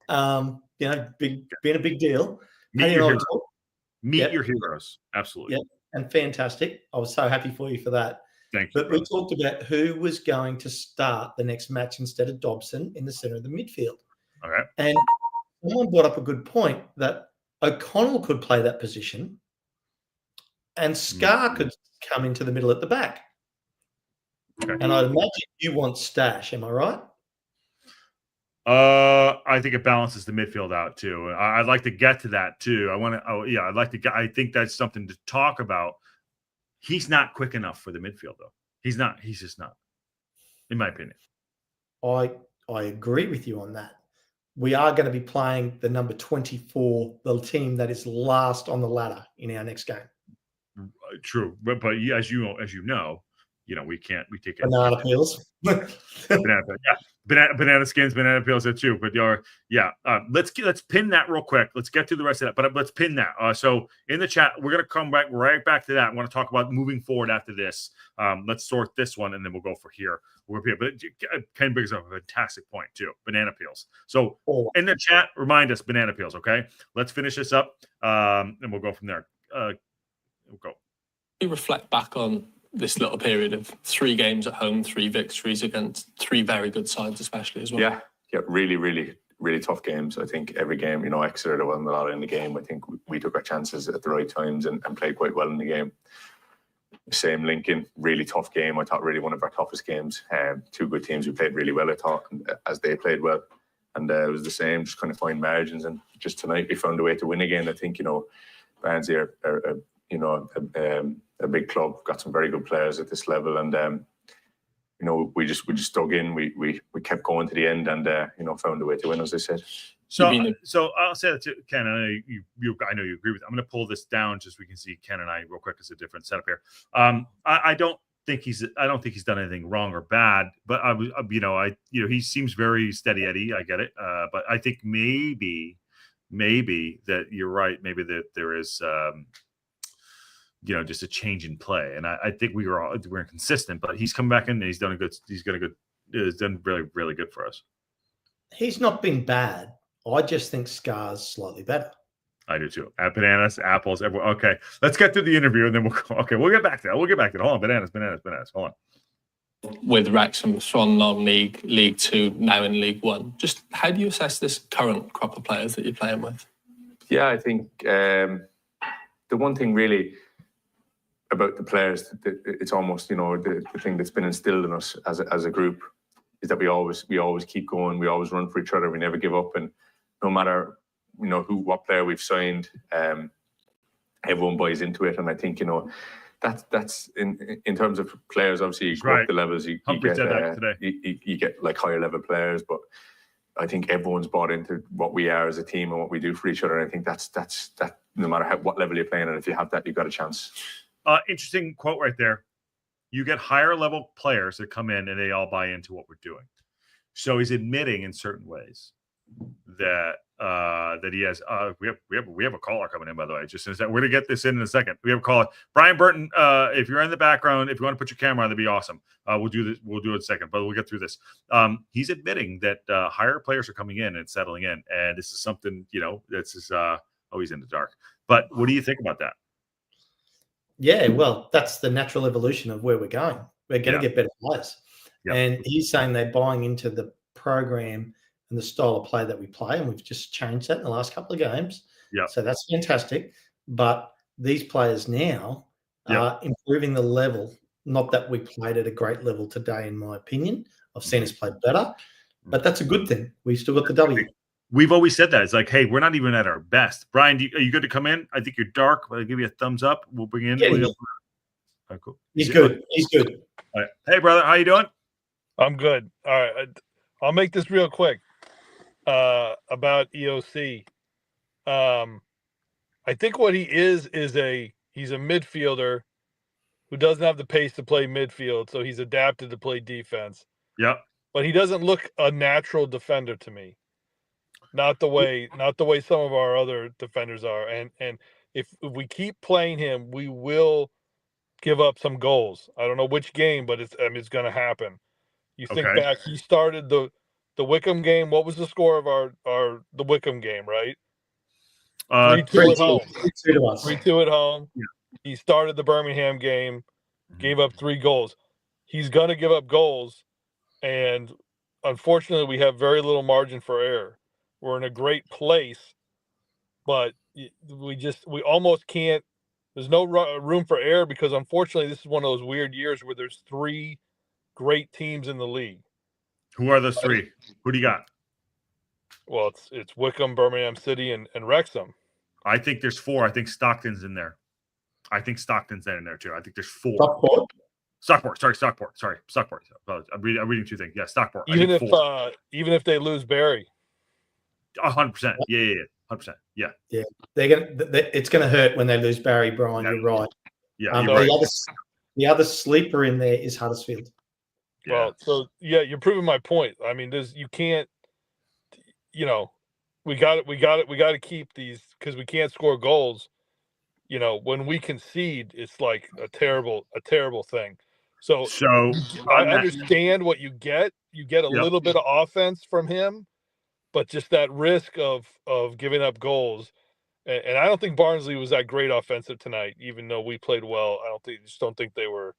Been a big deal. Meet your heroes. Absolutely. Yeah, and fantastic. I was so happy for you for that. Thank you. But we brother. talked about who was going to start the next match instead of Dobson in the centre of the midfield. Okay. And someone brought up a good point that O'Connell could play that position and Scar could come into the middle at the back. Okay. And I'd imagine you want Stash, am I right? I think it balances the midfield out too. I'd like to get to that too. I'd like to get. I think that's something to talk about. He's not quick enough for the midfield, though. He's not. He's just not, in my opinion. I agree with you on that. We are going to be playing the number 24, the team that is last on the ladder in our next game. True, but as you know, we take Banana peels. banana skins, banana peels are too. But let's pin that real quick. Let's get through the rest of that. But let's pin that. So in the chat, we're gonna come right back to that. I want to talk about moving forward after this. Let's sort this one and then we'll go for here. But Ken brings up a fantastic point too. Banana peels. So in the chat, remind us banana peels. Okay, let's finish this up and we'll go from there. We'll go. You reflect back on this little period of 3 games at home, 3 victories against 3 very good sides, especially as well. Yeah, really, really, really tough games. I think every game, Exeter, there wasn't a lot in the game. I think we took our chances at the right times and played quite well in the game. Same Lincoln, really tough game. I thought really one of our toughest games. 2 good teams who played really well, I thought, as they played well. And it was the same, just kind of fine margins. And just tonight we found a way to win again. I think, Barnsley are a big club, got some very good players at this level, and we just dug in. We kept going to the end, and found a way to win, as I said. So I'll say that to Ken. I know you agree with it. I'm going to pull this down just so we can see Ken and I real quick. It's a different setup here. I don't think he's done anything wrong or bad, but he seems very steady Eddie. I get it, but I think maybe that you're right. Maybe that there is. Just a change in play, and I think we're inconsistent. But he's come back in and he's done really, really good for us. He's not been bad. I just think Scar's slightly better. I do too. Bananas, apples, everyone. Okay, let's get through the interview and then we'll go. Okay, we'll get back to that. Hold on, bananas. Hold on. With Wrexham from non-league, League 2, now in League 1, just how do you assess this current crop of players that you're playing with? Yeah, I think the one thing really about the players, it's almost the thing that's been instilled in us as a group is that we always keep going. We always run for each other. We never give up, and no matter what player we've signed, everyone buys into it. And I think that's in terms of players. Obviously, you go up the levels. You get like higher level players, but I think everyone's bought into what we are as a team and what we do for each other. And I think that's no matter what level you're playing, and if you have that, you've got a chance. Interesting quote right there. You get higher level players that come in and they all buy into what we're doing. So he's admitting in certain ways that he has. We have a caller coming in, by the way. Just as that, we're gonna get this in a second. We have a caller, Brian Burton. If you're in the background, if you want to put your camera on, that'd be awesome. We'll do this. We'll do it in a second, but we'll get through this. He's admitting that higher players are coming in and settling in, and this is something this is. He's in the dark. But what do you think about that? Yeah, well, that's the natural evolution of where we're going. We're going to get better players. Yeah. And he's saying they're buying into the program and the style of play that we play, and we've just changed that in the last couple of games. Yeah. So that's fantastic. But these players now are improving the level. Not that we played at a great level today, in my opinion. I've seen us play better, but that's a good thing. We've still got the W. We've always said that. It's like, hey, we're not even at our best. Brian, are you good to come in? I think you're dark, but I'll give you a thumbs up. We'll bring in. Right, cool. He's good. He's good. All right. Hey, brother, how you doing? I'm good. All right. I'll make this real quick about EOC. I think what he is he's a midfielder who doesn't have the pace to play midfield, so he's adapted to play defense. Yeah. But he doesn't look a natural defender to me. Not the way some of our other defenders are. And if we keep playing him, we will give up some goals. I don't know which game, but it's going to happen. You think back, he started the Wickham game. What was the score of the Wickham game, right? 3-2 at home. 3-2 at home. Yeah. He started the Birmingham game, gave up 3 goals. he's going to give up goals, and unfortunately, we have very little margin for error. We're in a great place, but we almost can't. There's no room for error because unfortunately, this is one of those weird years where there's 3 great teams in the league. Who are those 3? Who do you got? Well, it's Wickham, Birmingham City, and Wrexham. I think there's 4. I think Stockton's in there. I think Stockton's in there too. I think there's 4. Stockport? Stockport. I'm reading 2 things. Yeah, Stockport. Even if they lose Barry. 100%. Yeah. 100%. Yeah. It's gonna hurt when they lose Barry, Brian. You're right. Yeah. You're right. The other sleeper in there is Huddersfield. Yeah. Well, so yeah, you're proving my point. I mean, you can't. We got to keep these because we can't score goals. When we concede, it's like a terrible thing. So I understand what you get. You get a little bit of offense from him, but just that risk of giving up goals. And I don't think Barnsley was that great offensive tonight, even though we played well. I just don't think they were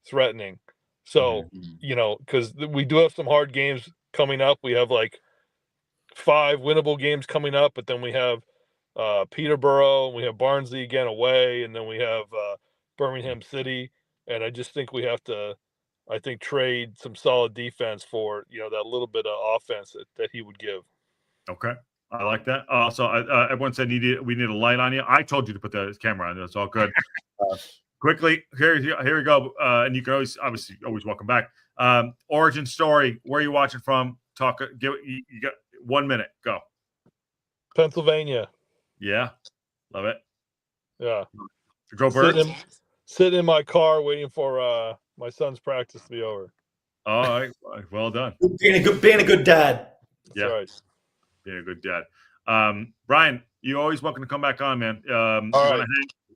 threatening. So, because we do have some hard games coming up. We have like 5 winnable games coming up, but then we have Peterborough, we have Barnsley again away, and then we have Birmingham City. And I just think we have to, trade some solid defense for, that little bit of offense that he would give. Okay. I like that. So everyone said we need a light on you. I told you to put the camera on. That's all good. Quickly, here we go. And you can always welcome back. Origin story. Where are you watching from? You got 1 minute. Go. Pennsylvania. Yeah. Love it. Yeah. Go Birds. Sitting in my car waiting for my son's practice to be over. All right. Well done. Being a good dad. Yeah. That's right. Being a good dad. Brian, you're always welcome to come back on, man. All right.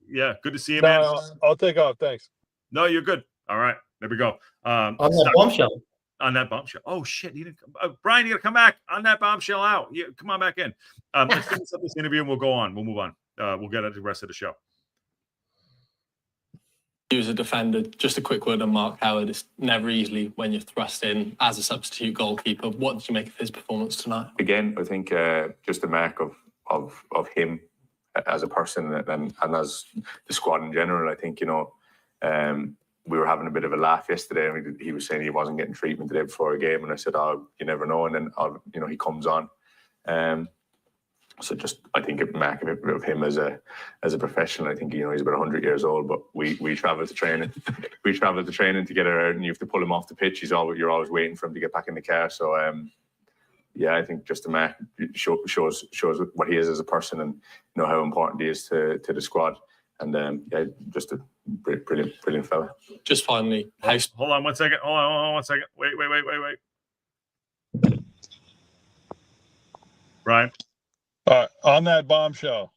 Yeah. Good to see you, man. I'll take off. Thanks. No, you're good. All right. There we go. On that bombshell. On that bombshell. Oh shit! You didn't. Brian, you gotta come back on that bombshell out. Yeah, come on back in. Let's finish up this interview and we'll go on. We'll move on. We'll get at the rest of the show. He was a defender. Just a quick word on Mark Howard. It's never easy when you're thrust in as a substitute goalkeeper. What did you make of his performance tonight? Again, I think just a mark of him as a person and as the squad in general. I think we were having a bit of a laugh yesterday, and he was saying he wasn't getting treatment the day before a game, and I said, "Oh, you never know." And then he comes on. So just I think a mark of him as a professional. I think he's about 100 years old, but we travel to training. We travel to training to get her out, and you have to pull him off the pitch. You're always waiting for him to get back in the car. So I think just a mark shows what he is as a person, and how important he is to the squad. And just a brilliant fella. Just finally, hold on 1 second. Hold on 1 second. Wait. Brian. On that bombshell.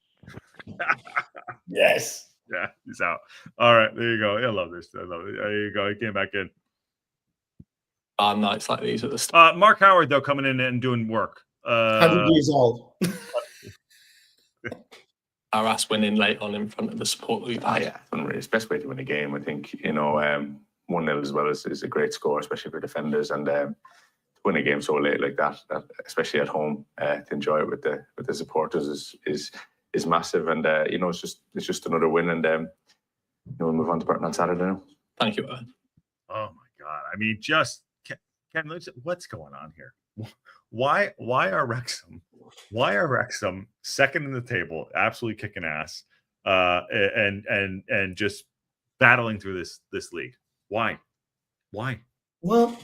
Yes. Yeah, he's out. All right, there you go. I love this. I love it. There you go. He came back in. Nights like these at the start. Mark Howard, though, coming in and doing work. 100 years old. Our ass winning late on in front of the support that we've had. Yeah, it's the best way to win a game. I think 1-0 as well is a great score, especially for defenders, and to win a game so late like that, especially at home, to enjoy it with the supporters is massive. And it's just another win, and we'll move on to Burton on Saturday now. Thank you, Owen. Oh my God! I mean, just Ken, what's going on here? Why are Wrexham second in the table, absolutely kicking ass, and just battling through this league? Why? Well,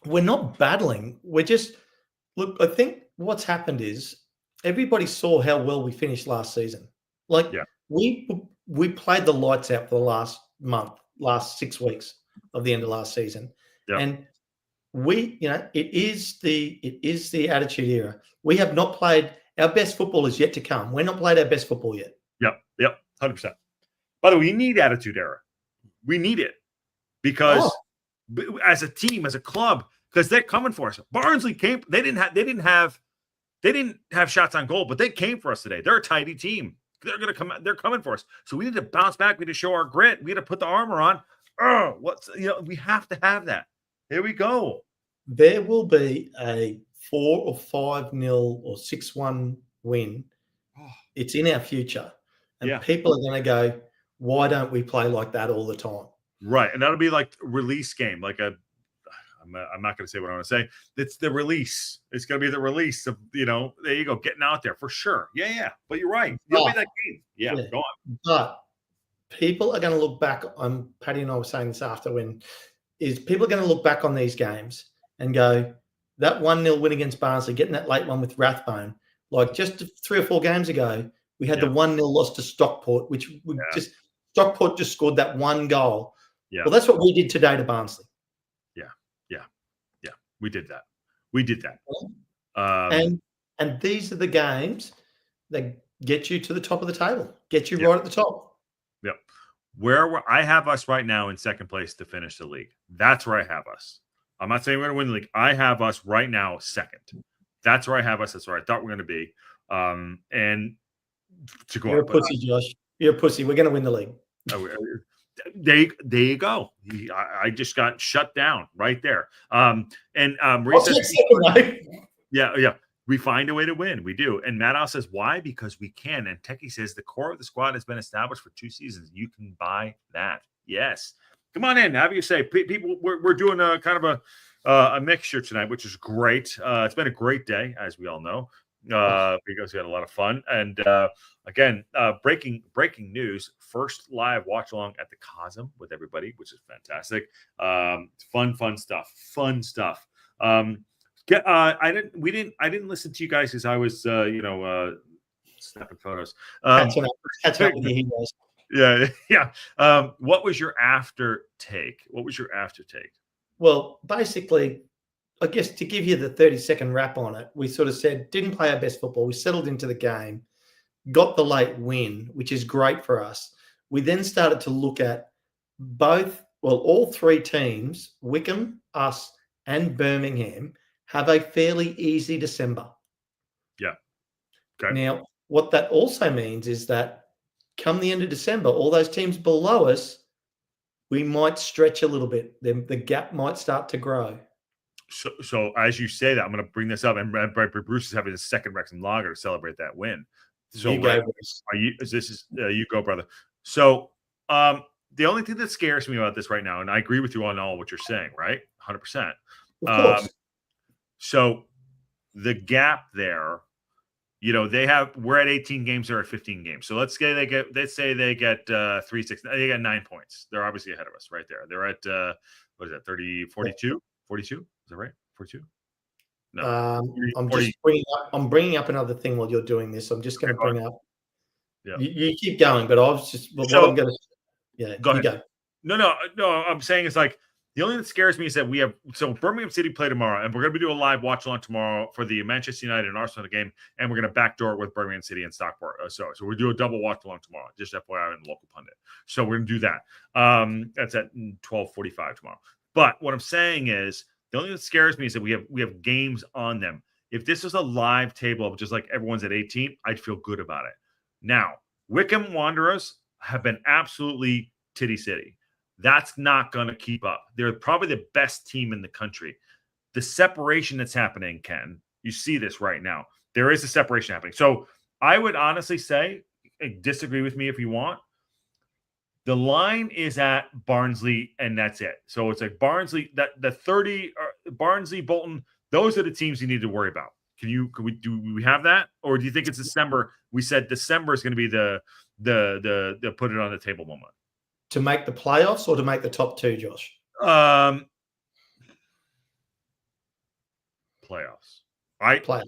we're not battling. We're just look. I think what's happened is everybody saw how well we finished last season. We played the lights out for the last 6 weeks of the end of last season, and it is the attitude era. We have not played our best football is yet to come. We're not played our best football yet. Yep, 100%. By the way, we need attitude era. We need it because as a team, as a club, because they're coming for us. Barnsley came. They didn't have shots on goal, but they came for us today. They're a tidy team. They're going to come. They're coming for us. So we need to bounce back. We need to show our grit. We need to put the armor on. oh, we have to have that. Here we go. There will be a 4 or 5-0 or 6-1 win. It's in our future. And people are going to go, why don't we play like that all the time? Right. And that'll be like a release game, I'm not going to say what I want to say. It's the release. It's going to be the release of, there you go, getting out there for sure. Yeah. But you're right. You'll be that game. Yeah, go on. But people are going to look back on, Paddy and I were saying this after, people are going to look back on these games and go, that 1-0 win against Barnsley, getting that late one with Rathbone, like just 3 or 4 games ago, we had the 1-0 loss to Stockport, which Stockport just scored that one goal. Yeah. Well, that's what we did today to Barnsley. We did that. And these are the games that get you to the top of the table, get you right at the top. Yep. I have us right now in second place to finish the league. That's where I have us. I'm not saying we're going to win the league. I have us right now second. That's where I have us. That's where I thought we're going to be. And to go You're up. a pussy, Josh. You're a pussy. We're going to win the league. There you go. I just got shut down right there. Yeah. We find a way to win. We do. And Matt Al says, why? Because we can. And Techie says the core of the squad has been established for 2 seasons. You can buy that. Yes. Come on in. Have you say, people, we're doing a kind of a mixture tonight, which is great. It's been a great day, as we all know. Because we had a lot of fun. And again, breaking news, first live watch along at the Cosm with everybody, which is fantastic. Fun stuff. I didn't listen to you guys because I was snapping photos. Catch up with you guys. Yeah. What was your after take? Well, basically, I guess to give you the 30-second wrap on it, we sort of said, didn't play our best football. We settled into the game, got the late win, which is great for us. We then started to look at all 3 teams, Wickham, us, and Birmingham, have a fairly easy December. Yeah. Okay. Now, what that also means is that come the end of December, all those teams below us, we might stretch a little bit. The gap might start to grow. So as you say that, I'm going to bring this up, and Bruce is having his second Wrexham lager to celebrate that win. So you go, Bruce. You go, brother. So the only thing that scares me about this right now, and I agree with you on all what you're saying, right? 100%. Of course. So the gap there, we're at 18 games, they're at 15 games. So let's say they get 3-6, they got 9 points. They're obviously ahead of us right there. They're at what is that, 42? 42? Is that right? 42? No. I'm bringing up another thing while you're doing this. I'm just going to bring up. Yeah. You keep going, but I was just. What I'm going to. Yeah. Go ahead. Go. No. I'm saying it's like the only thing that scares me is that we have. So Birmingham City play tomorrow, and we're going to be doing a live watch along tomorrow for the Manchester United and Arsenal game, and we're going to backdoor it with Birmingham City and Stockport. So we'll do a double watch along tomorrow. Just FYI in the local pundit. So we're going to do that. That's at 12:45 tomorrow. But what I'm saying is, the only thing that scares me is that we have games on them. If this was a live table of just like everyone's at 18, I'd feel good about it. Now, Wickham Wanderers have been absolutely titty city. That's not going to keep up. They're probably the best team in the country. The separation that's happening, Ken, you see this right now. There is a separation happening. So I would honestly say, disagree with me if you want, the line is at Barnsley, and that's it. So it's like Barnsley, Barnsley, Bolton, those are the teams you need to worry about. Do we have that? Or do you think it's December? We said December is going to be the put it on the table moment. To make the playoffs or to make the top 2, Josh? Playoffs. Right? Playoffs.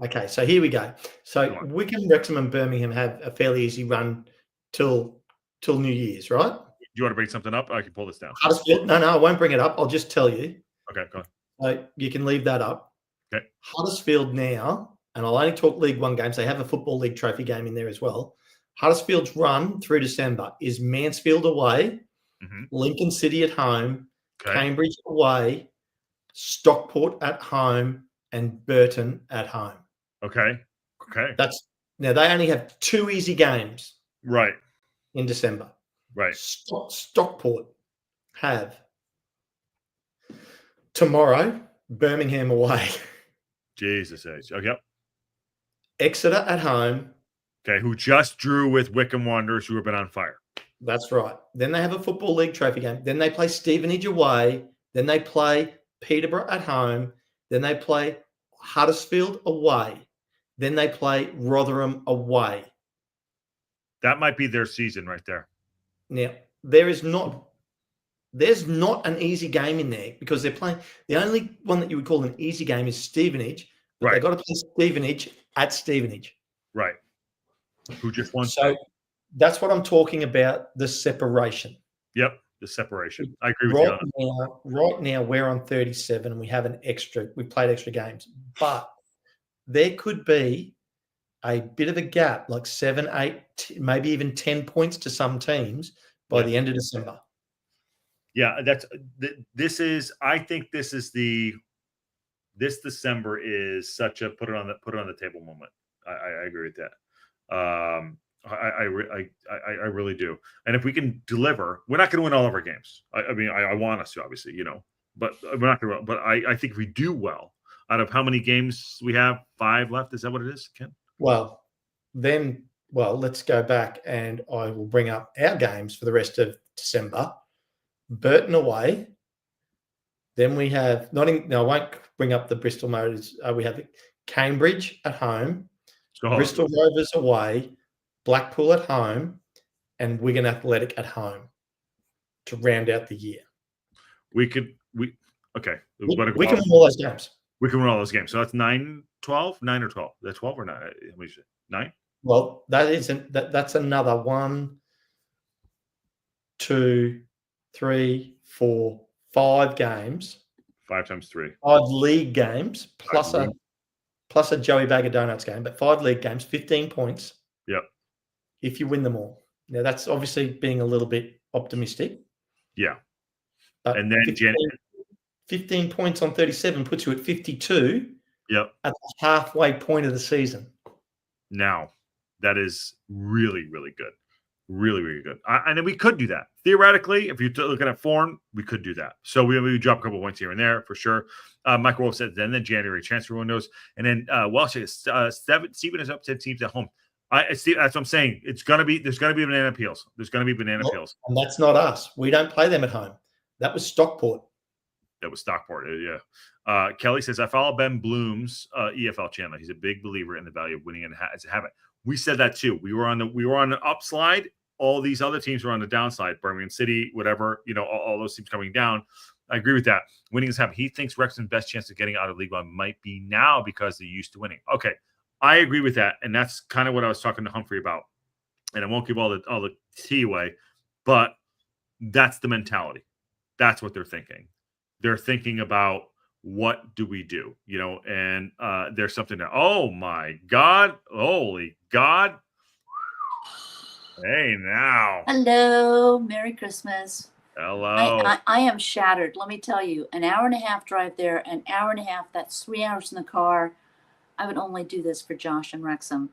Okay, so here we go. So Wickham, Wrexham, and Birmingham have a fairly easy run till New Year's, right? Do you want to bring something up? I can pull this down. Huddersfield, no, I won't bring it up. I'll just tell you. Okay, go on. So you can leave that up. Okay. Huddersfield now, and I'll only talk League One games. They have a Football League trophy game in there as well. Huddersfield's run through December is Mansfield away, Lincoln City at home, Cambridge away, Stockport at home, and Burton at home. Okay. Now they only have 2 easy games. Right. In December. Right. Stockport have tomorrow Birmingham away, Jesus H. Okay. Yep. Exeter at home. Okay. Who just drew with Wickham Wanderers, who have been on fire. That's right. Then they have a Football League trophy game. Then they play Stevenage away. Then they play Peterborough at home. Then they play Huddersfield away. Then they play Rotherham away. That might be their season right there. Now, there's not an easy game in there because they're playing. The only one that you would call an easy game is Stevenage. But Right. They've got to play Stevenage at Stevenage. Right. Who just won. So that's what I'm talking about, the separation. Yep. The separation. I agree with you on that. Right now, we're on 37 and we've played extra games. But there could be a bit of a gap, like 7, 8, maybe even 10 points to some teams by the end of December. Yeah, I think this December is such a put it on the table moment. I agree with that. I really do. And if we can deliver, we're not going to win all of our games. I mean, I want us to, obviously, but we're not going to. But I think if we do well, out of how many games we have, 5 left. Is that what it is, Ken? Well, let's go back and I will bring up our games for the rest of December. Burton away. Then we have I won't bring up the Bristol Motors. We have Cambridge at home, Bristol Rovers away, Blackpool at home, and Wigan Athletic at home to round out the year. We can win all those games. We can win all those games. So that's 9 or 12. That's 12 or 9? 9? Well, that's another 1, 2, 3, 4, 5 games. 5 times 3. 5 league games plus a Joey Bag of Donuts game, but 5 league games, 15 points. Yep. If you win them all. Now that's obviously being a little bit optimistic. Yeah. But and then 15 points on 37 puts you at 52. Yep. At the halfway point of the season. Now, that is really, really good. Really, really good. And then we could do that. Theoretically, if you're looking at form, we could do that. So we drop a couple points here and there for sure. Michael Wolf said then the January transfer windows. And then Welsh says Stephen is up to teams at home. That's what I'm saying. There's going to be banana peels. There's going to be banana peels. And that's not us. We don't play them at home. That was Stockport. That was Stockport. Yeah. Kelly says, I follow Ben Bloom's EFL channel. He's a big believer in the value of winning as a habit. We said that too. We were on the upslide. All these other teams were on the downside. Birmingham City, whatever, all those teams coming down. I agree with that. Winning is habit. He thinks Wrexham's best chance of getting out of League One might be now because they're used to winning. Okay. I agree with that. And that's kind of what I was talking to Humphrey about. And I won't give all the tea away, but that's the mentality. That's what they're thinking. They're thinking about what do we do, and there's something that, oh my God, holy God. Hey, now. Hello. Merry Christmas. Hello. I am shattered. Let me tell you, an hour and a half drive there, an hour and a half, that's 3 hours in the car. I would only do this for Josh and Wrexham.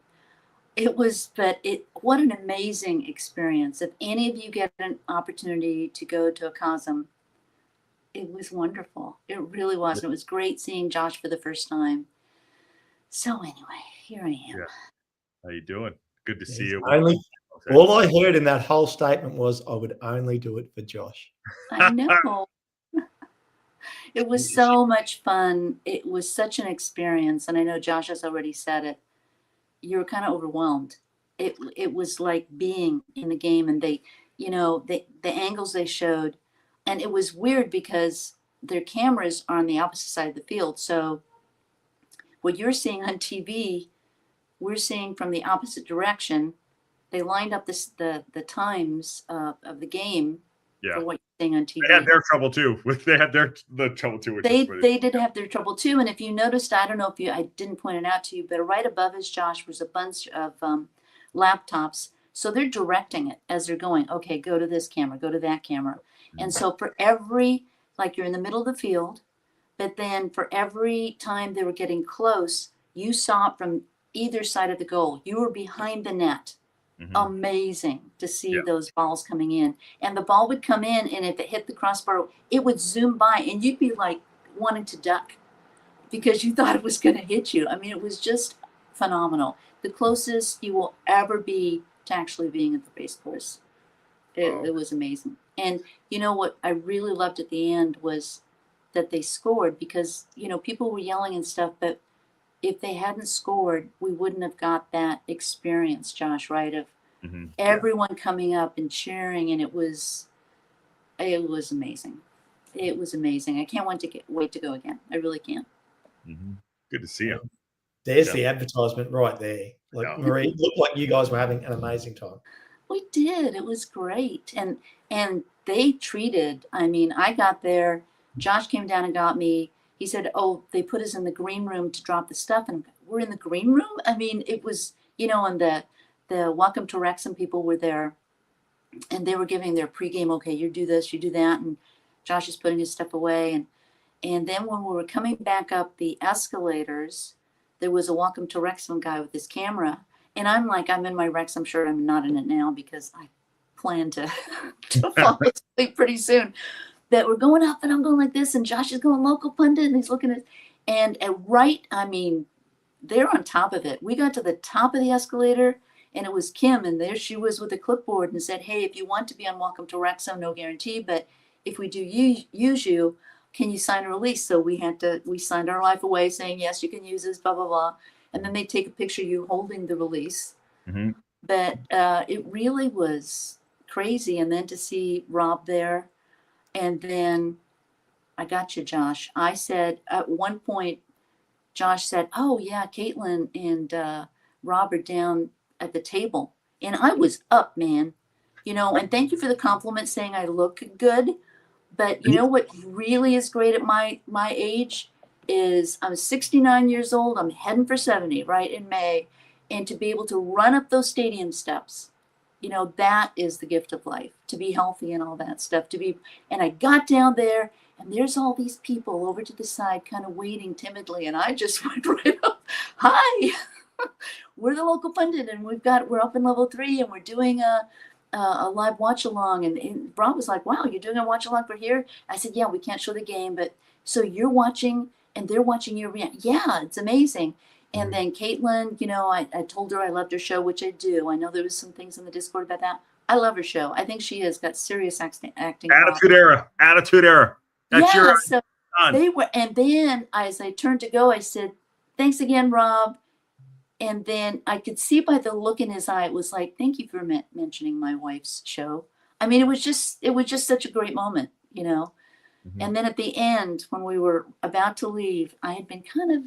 What an amazing experience. If any of you get an opportunity to go to a Cosm, it was wonderful. It really was. And it was great seeing Josh for the first time. So anyway, here I am. Yeah. How you doing? Good to see you. All I heard in that whole statement was, I would only do it for Josh. I know. It was so much fun. It was such an experience. And I know Josh has already said it. You were kind of overwhelmed. It was like being in the game, and the angles they showed. And it was weird because their cameras are on the opposite side of the field. So what you're seeing on TV, we're seeing from the opposite direction. They lined up the times of the game for what you're seeing on TV. They had their trouble too. They had the trouble too. They did have their trouble too. And if you noticed, I don't know if I didn't point it out to you, but right above us, Josh, was a bunch of laptops. So they're directing it as they're going, okay, go to this camera, go to that camera. And so for every, like you're in the middle of the field, but then for every time they were getting close, you saw it from either side of the goal. You were behind the net. amazing to see Yeah. those balls coming in. And the ball would come in, and if it hit the crossbar, it would zoom by, and you'd be like wanting to duck because you thought it was going to hit you. I mean, it was just phenomenal. The closest you will ever be to actually being at the race course. It was amazing. And you know what I really loved at the end was that they scored, because, you know, people were yelling and stuff, but if they hadn't scored, we wouldn't have got that experience, Josh, right? Of everyone coming up and cheering, and it was amazing. It was amazing. I can't wait to go again. I really can't. Good to see you. There's the advertisement right there. Like, Yeah. Marie, it looked like you guys were having an amazing time. We did. It was great. And they treated, I mean, I got there, Josh came down and got me. He said, oh, they put us in the green room to drop the stuff. And we're in the green room? I mean, it was, you know, and the Welcome to Wrexham people were there, and they were giving their pregame, okay, you do this, you do that. And Josh is putting his stuff away. And then when we were coming back up the escalators, there was a Welcome to Wrexham guy with his camera. And I'm like, I'm in my Wrexham shirt. I'm not in it now because I plan to fall asleep pretty soon. That we're going up, and I'm going like this, and Josh is going local pundit, and he's looking at, and I mean, they're on top of it. We got to the top of the escalator, and it was Kim, and there she was with a clipboard and said, hey, if you want to be on Welcome to Wrexham, no guarantee, but if we do use you, can you sign a release? So we signed our life away saying, yes, you can use this, blah, blah, blah. And then they take a picture of you holding the release. But it really was crazy. And then to see Rob there, and then I got you, Josh. I said at one point, Josh said, oh, yeah, Caitlin and Rob are down at the table. And I was up, man. You know, and thank you for the compliment saying I look good. But you know what really is great at my age is I'm 69 years old. I'm heading for 70, right, in May. And to be able to run up those stadium steps, you know, that is the gift of life, to be healthy and all that stuff. And I got down there, and there's all these people over to the side kind of waiting timidly. And I just went right up. Hi, we're the local pundit, and we're up in level 3, and we're doing a live watch along. And Rob was like, wow, you're doing a watch along for here? I said, yeah, we can't show the game, but so you're watching and they're watching you react. Yeah, it's amazing. And then Caitlin, you know, I told her I loved her show, which I do. I know there was some things in the Discord about that. I love her show. I think she has got serious acting. Attitude era. That's your so they were, and then as I turned to go, I said, thanks again, Rob. And then I could see by the look in his eye, it was like, thank you for mentioning my wife's show. I mean, it was just such a great moment, you know. And then at the end, when we were about to leave, I had been kind of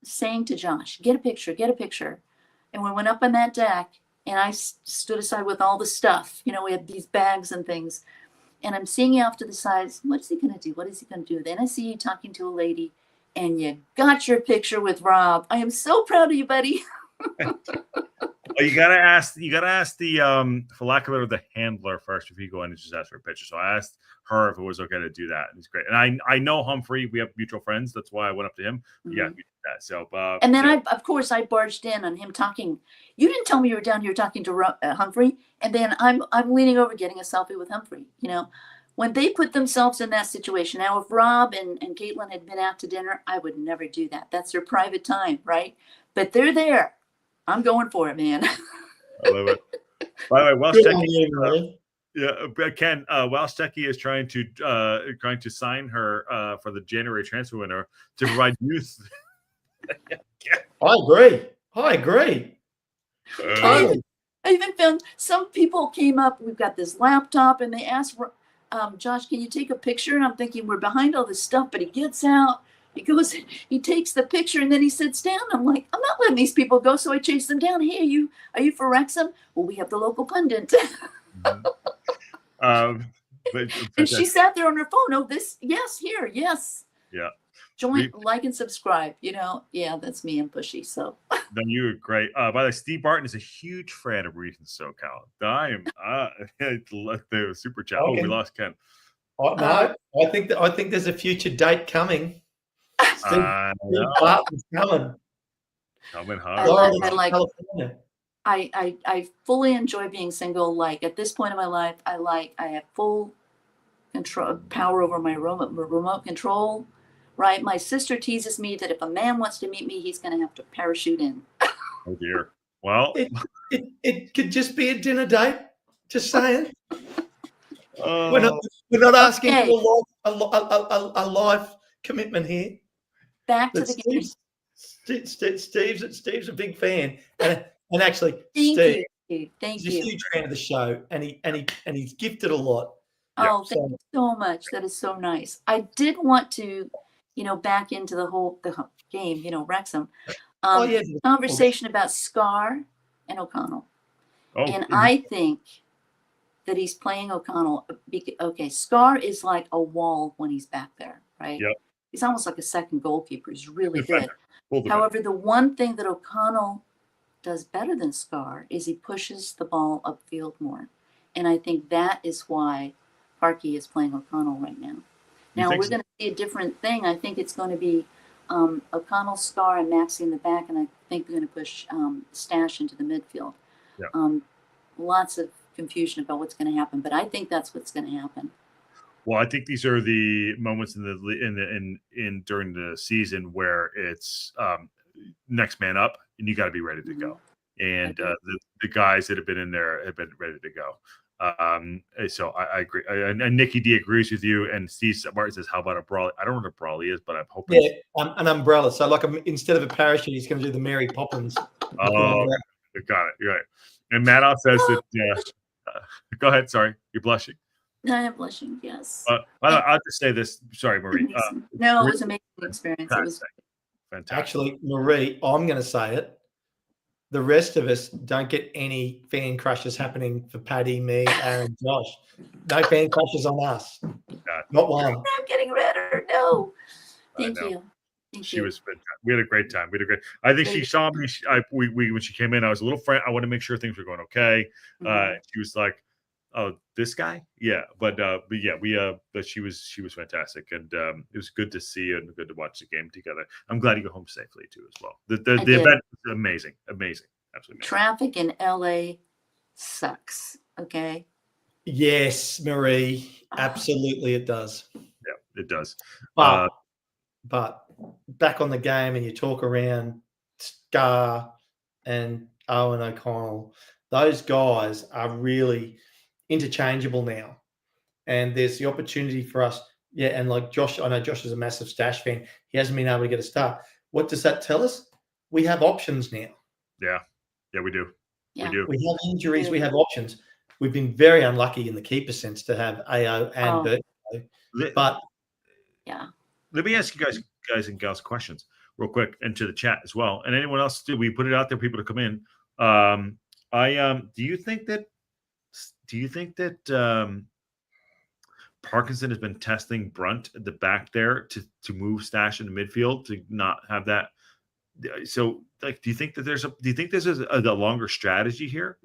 saying to Josh, get a picture. And we went up on that deck, and I stood aside with all the stuff. You know, we had these bags and things. And I'm seeing you off to the sides. What is he going to do? Then I see you talking to a lady, and you got your picture with Rob. I am so proud of you, buddy. You gotta ask the for lack of a better, the handler first if you go in and just ask for a picture. So I asked her if it was okay to do that. It's great. And I know Humphrey, we have mutual friends. That's why I went up to him. Yeah, we did that. So and then I barged in on him talking. You didn't tell me you were down here talking to Humphrey. And then I'm leaning over getting a selfie with Humphrey. You know, when they put themselves in that situation. Now, if Rob and Caitlin had been out to dinner, I would never do that. That's their private time, right? But they're there. I'm going for it, man. I love it. By the way, Ken, Welsh Techie is trying to sign her for the January transfer window to provide youth. I agree. I even found some people came up. We've got this laptop, and they asked, Josh, can you take a picture? And I'm thinking, we're behind all this stuff, but he gets out. He goes, he takes the picture, and then he sits down. I'm like, I'm not letting these people go. So I chase them down. Hey, are you for Wrexham? Well, we have the local pundit. And she sat there on her phone. Oh, yes. Yeah. Join, like, and subscribe. You know, yeah, that's me. I'm pushy. So. Then you were great. By the way, Steve Barton is a huge fan of Reef and SoCal. I am the super chat. Okay. Oh, we lost Ken. No, I think there's a future date coming. Steve Barton's coming. Coming hard. I like. California. I fully enjoy being single. Like at this point in my life, I have full control, power over my remote control. Right. My sister teases me that if a man wants to meet me, he's going to have to parachute in. Oh dear. Well, It could just be a dinner date. Just saying. uh, We're not asking Okay. for a life commitment here. Back to But the game. Steve's a big fan, and actually, Thank Steve, you, Steve. Thank he's a you. huge fan of the show, and he's gifted a lot. Oh, thank you so much. That is so nice. I did want to, back into the game, Wrexham. Yeah, Conversation about Scar and O'Connell. oh, And I think that he's playing O'Connell. Okay, Scar is like a wall when he's back there, right? Yep. He's almost like a second goalkeeper. He's really good. Defender. Full defender. However, the one thing that O'Connell does better than Scar is he pushes the ball upfield more. And I think that is why Parkey is playing O'Connell right now. Now, we're going to see a different thing. I think it's going to be O'Connell, Scar, and Maxey in the back, and I think they're going to push Stash into the midfield. Yeah. Lots of confusion about what's going to happen, but I think that's what's going to happen. Well, I think these are the moments during the season where it's next man up, and you got to be ready to go. And the guys that have been in there have been ready to go. So I agree. And Nikki D agrees with you. And Steve Martin says, "How about a brawly?" I don't know what a brawly is, but I'm hoping. Yeah, an umbrella. So like instead of a parachute, he's going to do the Mary Poppins. Oh, got it. You're right. And Madoff says that. Go ahead. Sorry, you're blushing. I am blushing. Yes. I'll just say this. Sorry, Marie. No, it was an amazing experience. It was fantastic. Actually, Marie, I'm going to say it. The rest of us don't get any fan crushes happening for Paddy, me, Aaron, Josh. No fan crushes on us. Not one. I'm getting redder. No. Thank you. She was fantastic. We had a great time. I think she saw me. When she came in, I was a little friend. I wanted to make sure things were going okay. She was like, "Oh, this guy, yeah." But she was fantastic, and it was good to see you and good to watch the game together. I'm glad you go home safely too, as well. The event was amazing, absolutely amazing. Traffic in LA sucks. Okay. Yes, Marie, absolutely, it does. Yeah, it does. But back on the game, and you talk around Scar and Owen O'Connell, those guys are really interchangeable now. And there's the opportunity for us. Yeah, and like Josh, I know Josh is a massive Stash fan. He hasn't been able to get a start. What does that tell us? We have options now. Yeah, we do. Yeah. We do. We have injuries. We have options. We've been very unlucky in the keeper sense to have AO and Bert. But yeah. Let me ask you guys and gals questions real quick into the chat as well. And anyone else too. We put it out there for people to come in. Do you think that Parkinson has been testing Brunt at the back there to move Stash in the midfield to not have that? So, like, do you think there's a longer strategy here?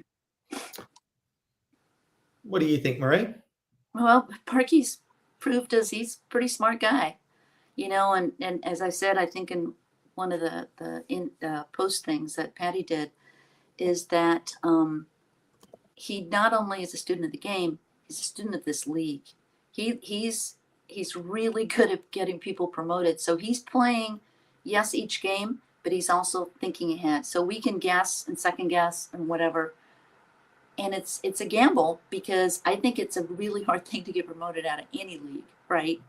What do you think, Marie? Well, Parkey's proved us he's a pretty smart guy, and as I said, I think in one of the post things that Patty did is that he not only is a student of the game, he's a student of this league. He's really good at getting people promoted. So he's playing, yes, each game, but he's also thinking ahead. So we can guess and second guess and whatever. And it's a gamble because I think it's a really hard thing to get promoted out of any league, right?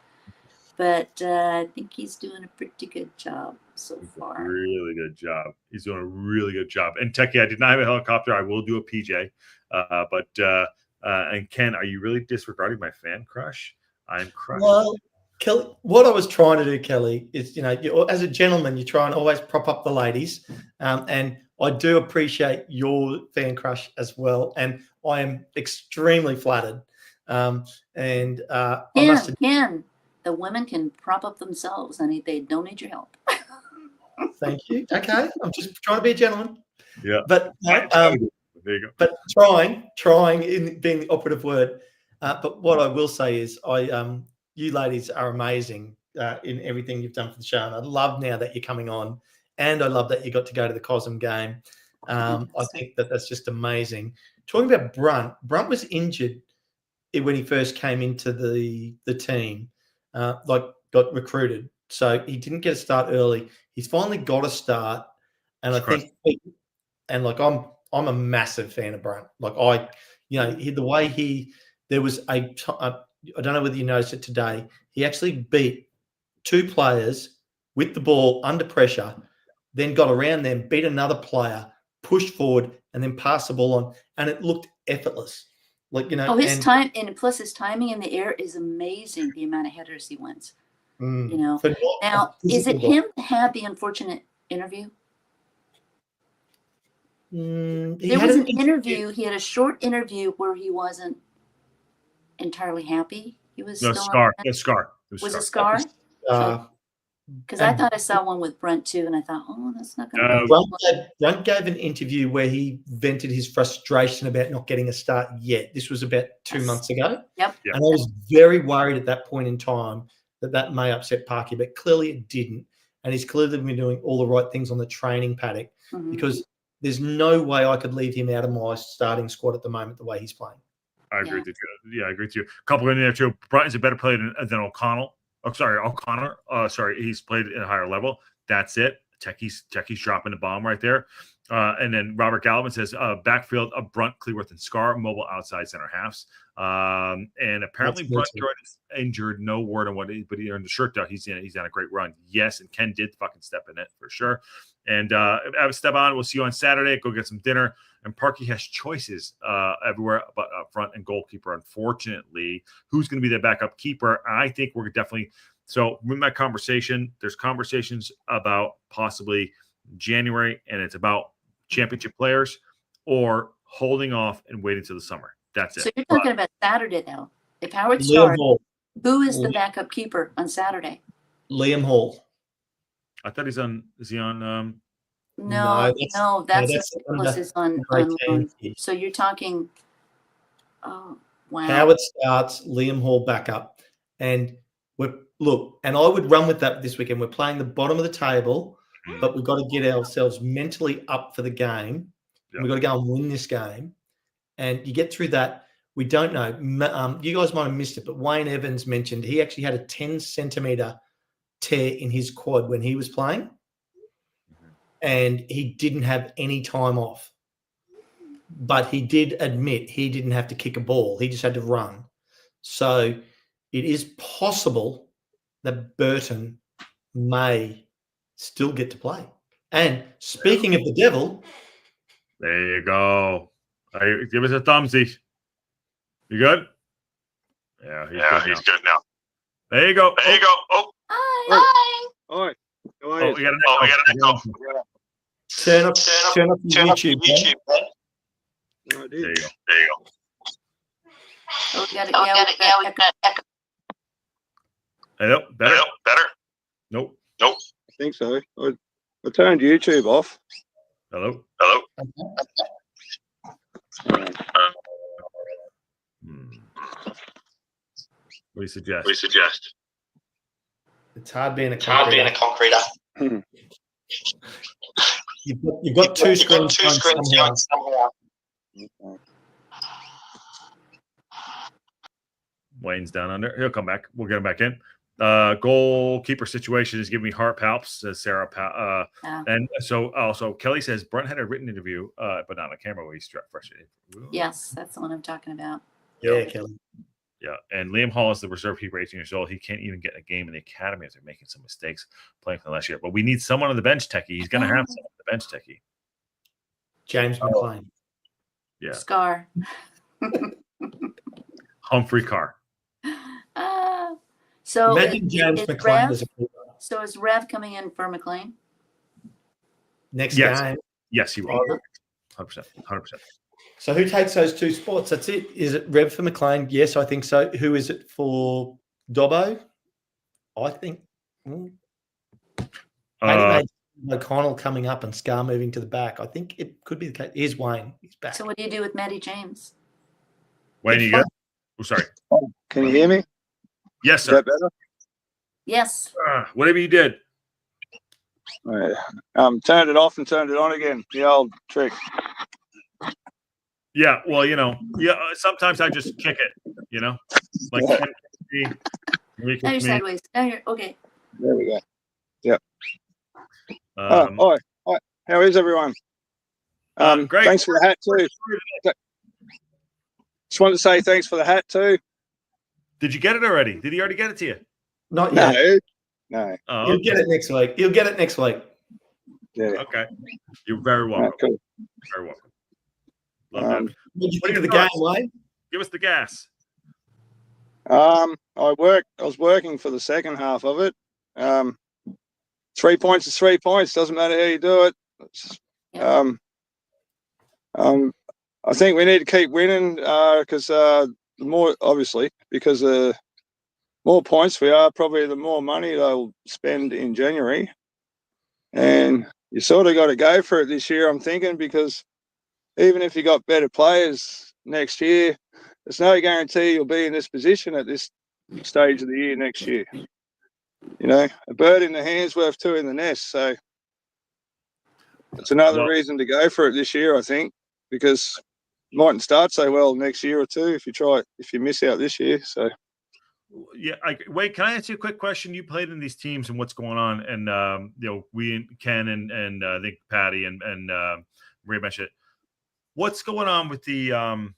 But I think he's doing a pretty good job so far. Really good job. He's doing a really good job. And Techie, I did not have a helicopter. I will do a PJ. And Ken, are you really disregarding my fan crush? I'm crushed. Well, Kelly, what I was trying to do, Kelly, is as a gentleman, you try and always prop up the ladies, and I do appreciate your fan crush as well, and I am extremely flattered. I must admit, the women can prop up themselves, and they don't need your help. Thank you. Okay, I'm just trying to be a gentleman. Yeah, but there you go. But trying in being the operative word. But what I will say is, you ladies are amazing in everything you've done for the show, and I love now that you're coming on, and I love that you got to go to the Cosm game. I think that's just amazing. Talking about Brunt was injured when he first came into the team, got recruited. So he didn't get a start early. He's finally got a start, and I think, and like I'm a massive fan of Brunt. Like the way there was I don't know whether you noticed it today. He actually beat 2 players with the ball under pressure, then got around them, beat another player, pushed forward, and then passed the ball on, and it looked effortless. His time and plus his timing in the air is amazing. The amount of headers he wins. Now, is it him that had the unfortunate interview? There was an interview. He had a short interview where he wasn't entirely happy. He was still Scar. Was it Scar? Because I thought I saw one with Brunt too, and I thought, oh, that's not going to be. Brunt gave an interview where he vented his frustration about not getting a start yet. This was about 2 months ago. Yep. And I was very worried at that point in time that may upset Parky, but clearly it didn't. And he's clearly been doing all the right things on the training paddock because there's no way I could leave him out of my starting squad at the moment the way he's playing. I agree with you. Yeah, I agree with you. A couple in there too. Brunt is a better player than O'Connell. O'Connor. He's played at a higher level. That's it. Techie's dropping the bomb right there. And then Robert Galvin says backfield of Brunt, Cleworth, and Scar, mobile outside center halves. And apparently Brunt is injured. No word on but he earned the shirt out. He's on a great run. Yes, and Ken did fucking step in it for sure. And Esteban, we'll see you on Saturday. Go get some dinner. And Parky has choices everywhere but up front and goalkeeper. Unfortunately, who's going to be the backup keeper? I think we're definitely – so with my conversation, there's conversations about possibly January, and it's about championship players or holding off and waiting till the summer. That's it. So you're talking about Saturday, though. If Howard starts, who is the backup keeper on Saturday? Liam Hall. I thought he's on – is he on No, that's on loan. So you're talking. Oh wow! Howard starts, Liam Hall backup, and and I would run with that this weekend. We're playing the bottom of the table, but we've got to get ourselves mentally up for the game. We've got to go and win this game, and you get through that. We don't know. You guys might have missed it, but Wayne Evans mentioned he actually had a 10-centimeter tear in his quad when he was playing. And he didn't have any time off. But he did admit he didn't have to kick a ball. He just had to run. So it is possible that Burton may still get to play. And speaking of the devil. There you go. Give us a thumbsy. You good? Yeah, he's good now. There you go. Oh. Hi. All right. We got an echo. Turn up YouTube. Right, there you go. Oh, we got it. Echo. Hello, better. Nope. I think so. I turned YouTube off. Hello. What do you suggest? It's hard being a concreter. You've got two screens going somehow. Wayne's down under. He'll come back. We'll get him back in. Goalkeeper situation is giving me heart palps, says Sarah. And so also Kelly says Brunt had a written interview, but not on camera where he's frustrated. Yes, that's the one I'm talking about. Yeah, Kelly. Yeah, and Liam Hall is the reserve keeper, 18 years old. He can't even get a game in the academy after making some mistakes playing for the last year. But we need someone on the bench, Techie. He's going to have someone on the bench, Techie. James McLean. Yeah. Scar. Humphrey Carr. So imagine James McLean as a keeper. So is Rev coming in for McLean? Next game? Yes, he will. 100%. So who takes those two spots? That's it. Is it Rev for McLean? Yes, I think so. Who is it for Dobbo? I think O'Connell coming up and Scar moving to the back. I think it could be the case. Here's Wayne. He's back. So what do you do with Matty James? Wayne, you good? Oh, sorry. Can you hear me? Yes, sir. Is that better? Yes. Whatever you did. Turned it off and turned it on again. The old trick. Yeah, well, sometimes I just kick it, like Yeah. me. Now you're sideways. Now you're okay. There we go. Yep. Um, Hi. How is everyone? Great. Thanks for the hat too. Just wanted to say thanks for the hat too. Did you get it already? Did he already get it to you? Not yet. No. Oh, You'll get it next week. You'll get it next week. Yeah. okay. You're very welcome. Cool. Very welcome. Love that. What did you What think are of the your game, thoughts? Wayne? Give us the gas. I was working for the second half of it. 3 points is 3 points. Doesn't matter how you do it. I think we need to keep winning because the more points we are, probably the more money they'll spend in January. And you sort of got to go for it this year, I'm thinking, because even if you got better players next year, there's no guarantee you'll be in this position at this stage of the year next year. A bird in the hand's worth two in the nest. So it's another reason to go for it this year, I think, because you mightn't start so well next year or two if you miss out this year. So Yeah, Wade, can I ask you a quick question? You played in these teams and what's going on, and we and Ken and I think Patty and Maria mentioned it. What's going on with the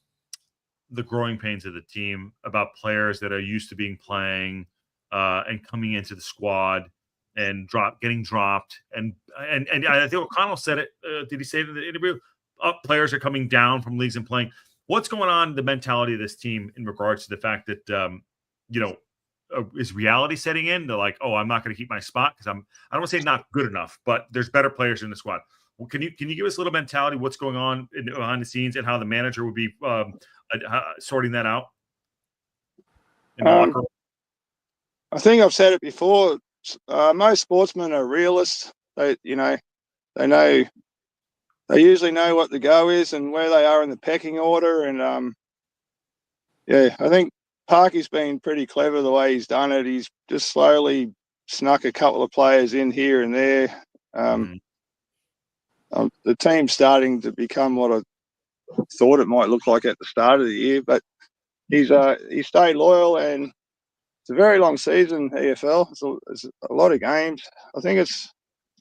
growing pains of the team about players that are used to being playing and coming into the squad and getting dropped, and I think O'Connell said it. Did he say it in the interview? Players are coming down from leagues and playing. What's going on? The mentality of this team in regards to the fact that is reality setting in? They're like, oh, I'm not going to keep my spot because I don't want to say not good enough, but there's better players in the squad. Well, can you give us a little mentality? What's going on behind the scenes and how the manager would be sorting that out? I think I've said it before. Most sportsmen are realists. They usually know what the go is and where they are in the pecking order. And I think Parky's been pretty clever the way he's done it. He's just slowly snuck a couple of players in here and there. The team's starting to become what I thought it might look like at the start of the year, but he stayed loyal, and it's a very long season, EFL. It's a lot of games. I think it's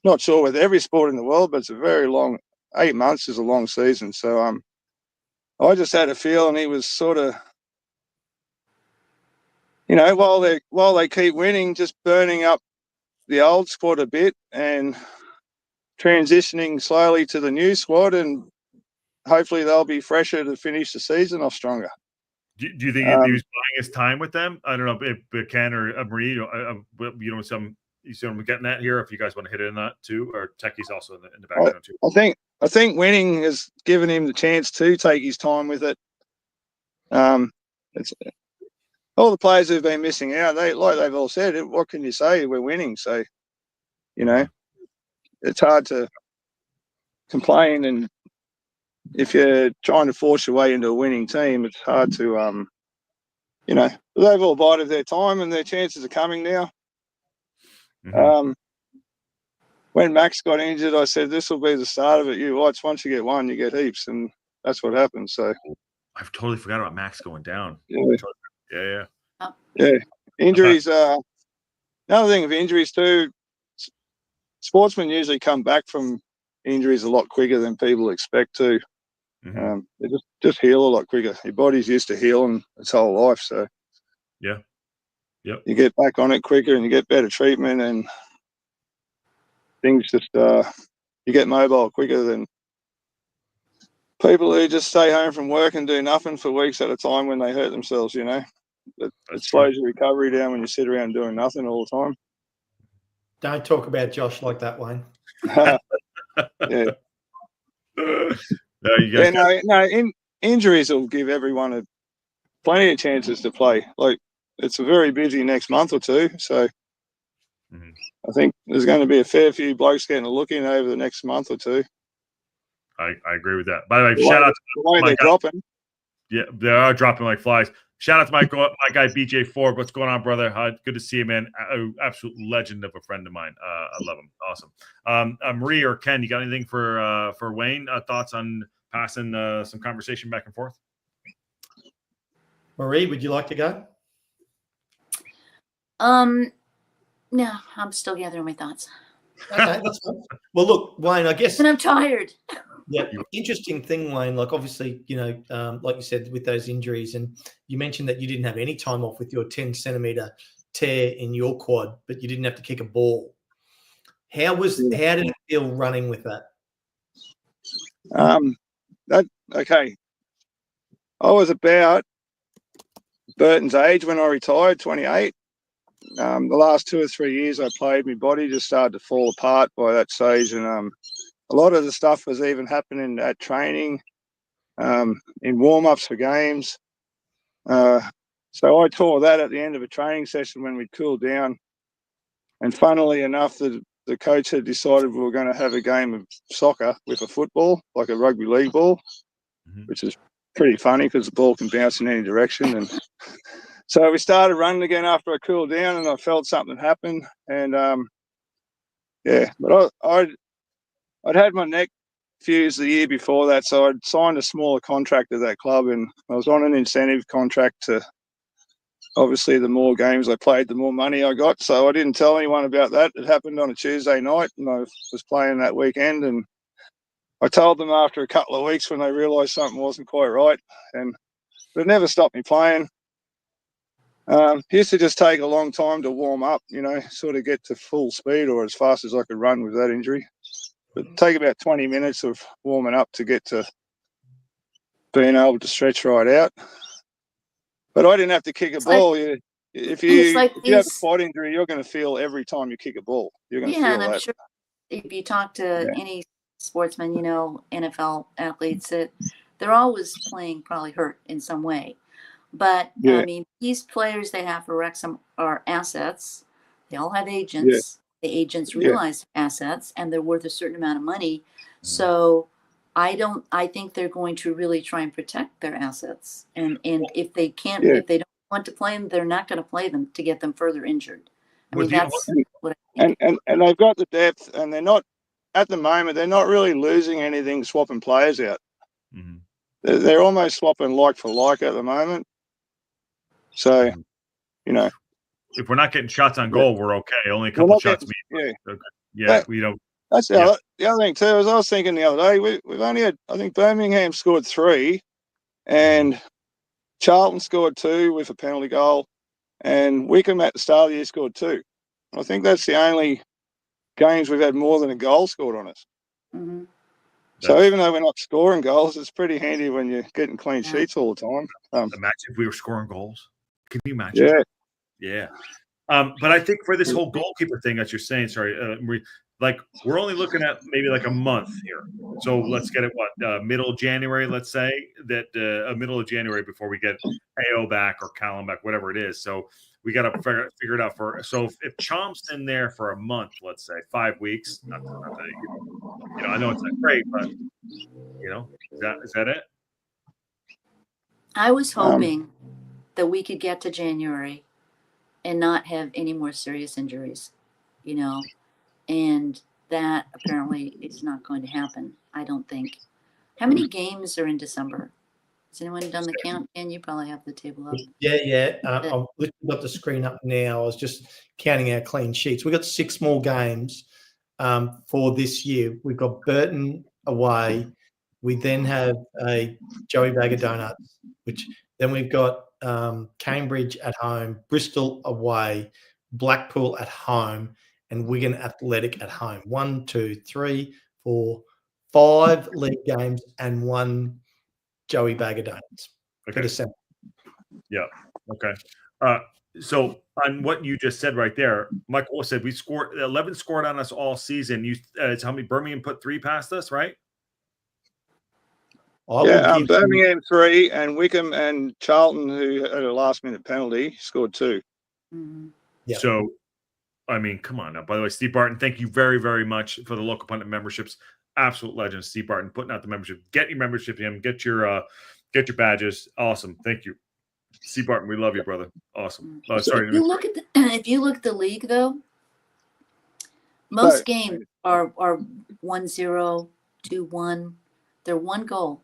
not sure with every sport in the world, but it's a very long, 8 months is a long season. So I just had a feeling he was sort of, while they keep winning, just burning up the old squad a bit and transitioning slowly to the new squad, and hopefully they'll be fresher to finish the season off stronger. Do you think he was buying his time with them? I don't know if Ken or Marie, you see what I'm getting at here. If you guys want to hit it in that too, or Techie's also in the background too. I think winning has given him the chance to take his time with it. It's all the players who've been missing out. They've all said, what can you say? We're winning, so it's hard to complain. And if you're trying to force your way into a winning team, it's hard to they've all bided their time and their chances are coming now. When Max got injured, I said, this will be the start of it. You watch, once you get one, you get heaps, and that's what happened. So I've totally forgot about Max going down. Yeah. Injuries. Another thing of injuries too, sportsmen usually come back from injuries a lot quicker than people expect to. They just heal a lot quicker. Your body's used to healing its whole life, so you get back on it quicker and you get better treatment, and things just you get mobile quicker than people who just stay home from work and do nothing for weeks at a time when they hurt themselves. It slows your recovery down when you sit around doing nothing all the time. Don't talk about Josh like that, Wayne. Injuries will give everyone plenty of chances to play. Like, it's a very busy next month or two, so I think there's going to be a fair few blokes getting a look in over the next month or two. I agree with that. By the way, shout out to the way they're dropping. Yeah, they are dropping like flies. Shout out to my guy BJ Ford. What's going on, brother? Good to see you, man. Absolute legend of a friend of mine. I love him. Awesome. Marie or Ken, you got anything for Wayne? Thoughts on passing some conversation back and forth? Marie, would you like to go? No, I'm still gathering my thoughts. Okay, that's fine. Well, look, Wayne, I guess. And I'm tired. Yeah, interesting thing, Wayne. Like, obviously, like you said, with those injuries, and you mentioned that you didn't have any time off with your 10-centimeter tear in your quad, but you didn't have to kick a ball. How did it feel running with that? Okay. I was about Burton's age when I retired, 28. The last 2 or 3 years I played, my body just started to fall apart by that stage, and a lot of the stuff was even happening at training, in warm-ups for games. So I tore that at the end of a training session when we'd cooled down. And funnily enough, the coach had decided we were going to have a game of soccer with a football, like a rugby league ball, which is pretty funny because the ball can bounce in any direction. And so we started running again after I cooled down, and I felt something happen. And but I'd had my neck fused the year before that, so I'd signed a smaller contract at that club, and I was on an incentive contract to, obviously, the more games I played, the more money I got. So I didn't tell anyone about that. It happened on a Tuesday night, and I was playing that weekend, and I told them after a couple of weeks when they realised something wasn't quite right, and it never stopped me playing. It used to just take a long time to warm up, sort of get to full speed or as fast as I could run with that injury. But take about 20 minutes of warming up to get to being able to stretch right out. But I didn't have to kick a ball. If you have a quad injury, you're going to feel every time you kick a ball. You're going to feel and I'm that. sure if you talk to any sportsman, NFL athletes, they're always playing probably hurt in some way. But, I mean, these players they have for Wrexham are assets. They all have agents. The agents realize assets, and they're worth a certain amount of money. So I think they're going to really try and protect their assets. And if they can't, if they don't want to play them, they're not going to play them to get them further injured. I mean, that's what I think. And they've got the depth, and they're not, at the moment, they're not really losing anything swapping players out. Mm-hmm. They're almost swapping like for like at the moment. So, if we're not getting shots on goal, we're okay. Only a couple shots. We don't. That's the other thing too. As I was thinking the other day, we've only had, I think Birmingham scored 3, and Charlton scored 2 with a penalty goal, and Wickham at the start of the year scored 2. I think that's the only games we've had more than a goal scored on us. Mm-hmm. So even though we're not scoring goals, it's pretty handy when you're getting clean sheets all the time. Imagine if we were scoring goals. Can you imagine? Yeah. But I think for this whole goalkeeper thing that you're saying, we're only looking at maybe like a month here. So let's get it middle of January. Let's say that middle of January before we get AO back or Callum back, whatever it is. So we got to figure it out so if Chomp's in there for a month, let's say 5 weeks. Not that, I know it's not great, but is that it? I was hoping that we could get to January and not have any more serious injuries, and that apparently is not going to happen, I don't think. How many games are in December? Has anyone done the count? And you probably have the table up. Yeah. I've literally got the screen up now. I was just counting our clean sheets. We've got 6 more games for this year. We've got Burton away. We then have a Joey Bag of Donuts, then we've got Cambridge at home, Bristol away, Blackpool at home, and Wigan Athletic at home. 1, 2, 3, 4, 5 league games and 1 Joey Bag of Donuts for December. Yeah. Okay. So on what you just said right there, Michael said we scored 11 scored on us all season. It's how many Birmingham put 3 past us, right? Birmingham 3, and Wickham and Charlton, who had a last-minute penalty, scored 2. Mm-hmm. Yeah. So, I mean, come on now. By the way, Steve Barton, thank you very, very much for the local pundit memberships. Absolute legend, Steve Barton, putting out the membership. Get your membership in, get your badges. Awesome. Thank you. C. Barton, we love you, brother. Awesome. If you look at the league, though, most games are 1-0, 2-1. They're one goal.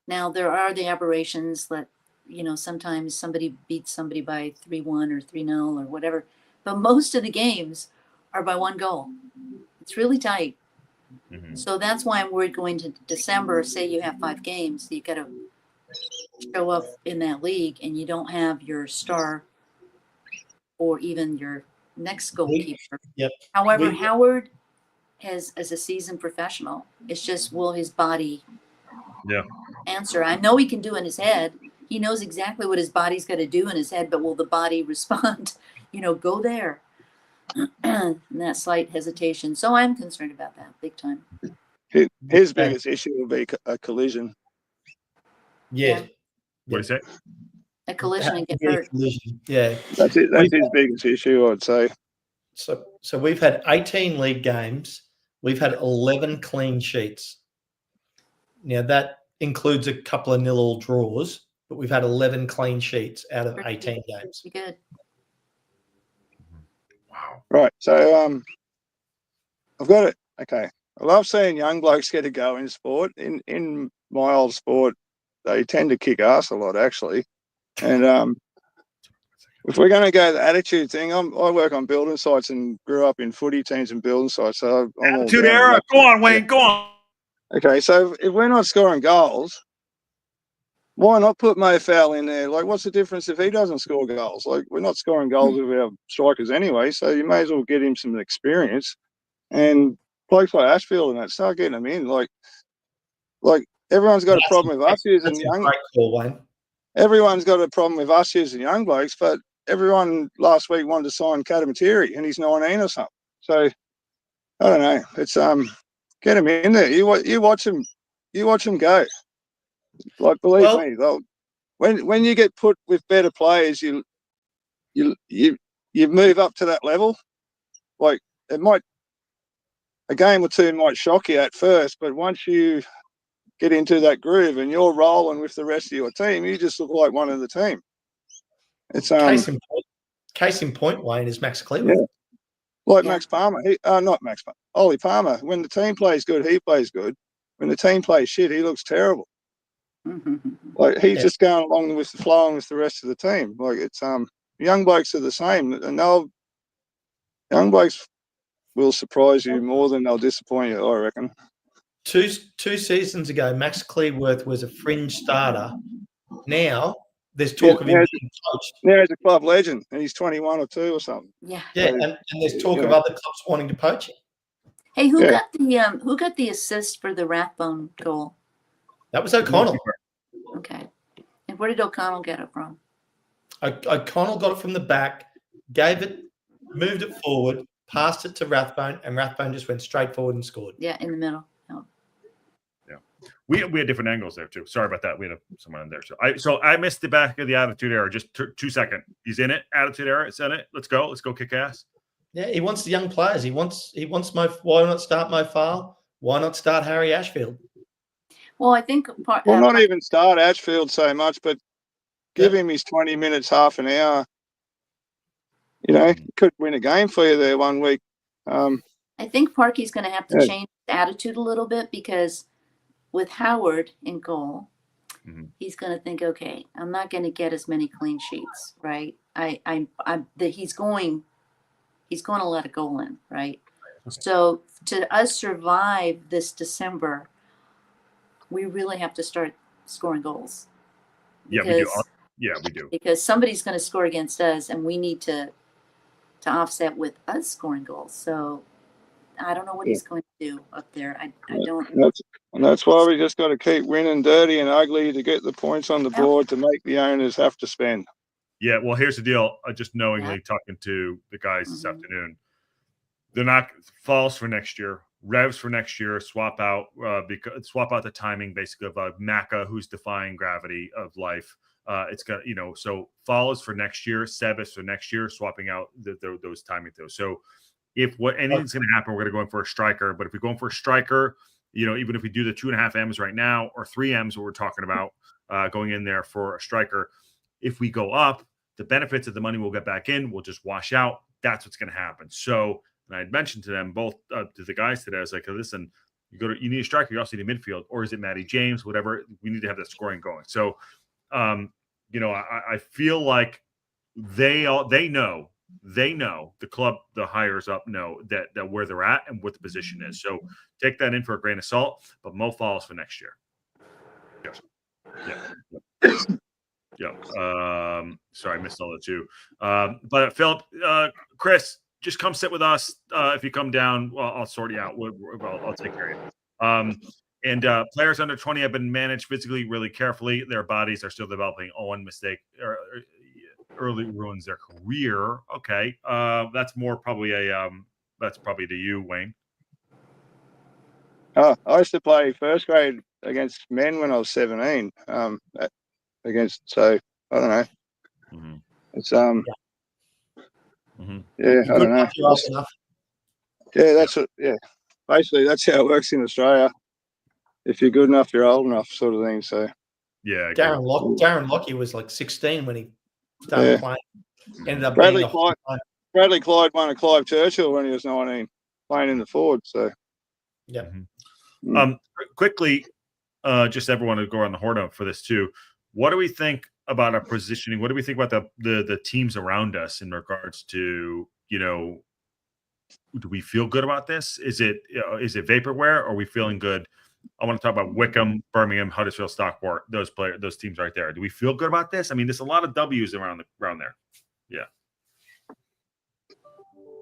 Now there are the aberrations that, you know, sometimes somebody beats somebody by 3-1 or 3-0 or whatever, but most of the games are by one goal. It's really tight. Mm-hmm. So that's why I'm worried going to December. Say you have 5 games, so you got to show up in that league, and you don't have your star or even your next goalkeeper. Yep. However, Howard as a seasoned professional, it's just, will his body answer? I know he can do in his head. He knows exactly what his body's got to do in his head, but will the body respond? You know, go there. And that slight hesitation. So I'm concerned about that big time. His biggest issue will be a collision. Yeah. What do you say? A collision and get hurt. Yeah. That's it. That's his biggest issue, I'd say. So we've had 18 league games. We've had 11 clean sheets. Now that includes a couple of 0-0 draws, but we've had 11 clean sheets out of 18 games. Good. Wow. Right. So I've got it. Okay. I love seeing young blokes get a go in sport. In my old sport, they tend to kick ass a lot, actually. And if we're going to go the attitude thing, I work on building sites and grew up in footy teams and building sites. So I'm attitude era. Go on, Wayne. Go on. Okay, so if we're not scoring goals, why not put Mo Fowl in there? Like, what's the difference if he doesn't score goals? Like, we're not scoring goals with our strikers anyway, so you may as well get him some experience. And blokes like Ashfield and that, start getting them in. Like everyone's got a problem with us using young. Everyone's got a problem with us using young blokes, but everyone last week wanted to sign Katamatiri, and he's 19 or something. So I don't know. It's get him in there. You watch him go. Like, believe me, when you get put with better players, you move up to that level. Like, a game or two might shock you at first, but once you get into that groove and you're rolling with the rest of your team, you just look like one of the team. It's case in point, Wayne, is Max Cleveland. Yeah. Like Max Palmer. Ollie Palmer. When the team plays good, he plays good. When the team plays shit, he looks terrible. Like, he's just going along with the flowing with the rest of the team. Like, it's young blokes are the same, and young blokes will surprise you more than they'll disappoint you, I reckon. Two seasons ago, Max Cleworth was a fringe starter. Now there's talk of him being coached. Now he's a club legend, and he's 21 or 2 or something. Yeah. Yeah, and there's talk of other clubs wanting to poach him. Hey, who got the assist for the Rathbone goal? That was O'Connell. Okay. And where did O'Connell get it from? O'Connell got it from the back, gave it, moved it forward, passed it to Rathbone, and Rathbone just went straight forward and scored. Yeah, in the middle. Oh. Yeah. We had different angles there too. Sorry about that. We had someone in there. So I missed the back of the attitude era. Just 2 seconds. He's in it. Attitude era. It's in it. Let's go. Let's go kick ass. Yeah, he wants the young players. He wants why not start Mo Fowl? Why not start Harry Ashfield? Well, I think not even start Ashfield so much, but give him his 20 minutes, half an hour. You know, he could win a game for you there one week. I think Parky's going to have to change his attitude a little bit, because with Howard in goal, he's going to think, okay, I'm not going to get as many clean sheets, right? He's going to let a goal in, right? So to us survive this December, we really have to start scoring goals. Yeah, we do. Yeah, we do. Because somebody's going to score against us, and we need to offset with us scoring goals. So I don't know what he's going to do up there. I don't. That's why we just got to keep winning dirty and ugly to get the points on the board to make the owners have to spend. Yeah, well, here's the deal. Just knowingly talking to the guys this afternoon, they're not false for next year. Revs for next year, swap out the timing basically of Macca, who's defying gravity of life. It's got, so fall is for next year, Seb is for next year, swapping out those timing those. So if anything's going to happen, we're going to go in for a striker. But if we go in for a striker, even if we do the 2.5 M's right now or 3 M's, what we're talking about going in there for a striker, if we go up, the benefits of the money we'll get back in will just wash out. That's what's going to happen. So, and I had mentioned to them both, to the guys today, I was like, listen, you need a striker, you also need a midfield, or is it Matty James, whatever. We need to have that scoring going. So, I feel like they know the club, the hires up know that where they're at and what the position is. So take that in for a grain of salt, but Mo follows for next year. Yeah. Sorry, I missed all that too. But Philip, Chris, just come sit with us. If you come down, well, I'll sort you out. I'll take care of you. And players under 20 have been managed physically really carefully. Their bodies are still developing. Owen mistake early ruins their career. Okay, that's more probably that's probably to you, Wayne. Oh, I used to play first grade against men when I was 17. So I don't know. Mm-hmm. It's Mm-hmm. yeah, I don't know. Yeah, that's what. Yeah, basically that's how it works in Australia. If you're good enough, you're old enough, sort of thing. So yeah, Darren Lockyer was like 16 when he started playing. Ended up Bradley Clyde won a Clive Churchill when he was 19, playing in the forward. So yeah. Mm-hmm. Quickly, just everyone to go on the horn for this too. What do we think about our positioning? What do we think about the teams around us in regards to, do we feel good about this? Is it vaporware? Or are we feeling good? I want to talk about Wickham, Birmingham, Huddersfield, Stockport, those teams right there. Do we feel good about this? I mean, there's a lot of W's around there. Yeah.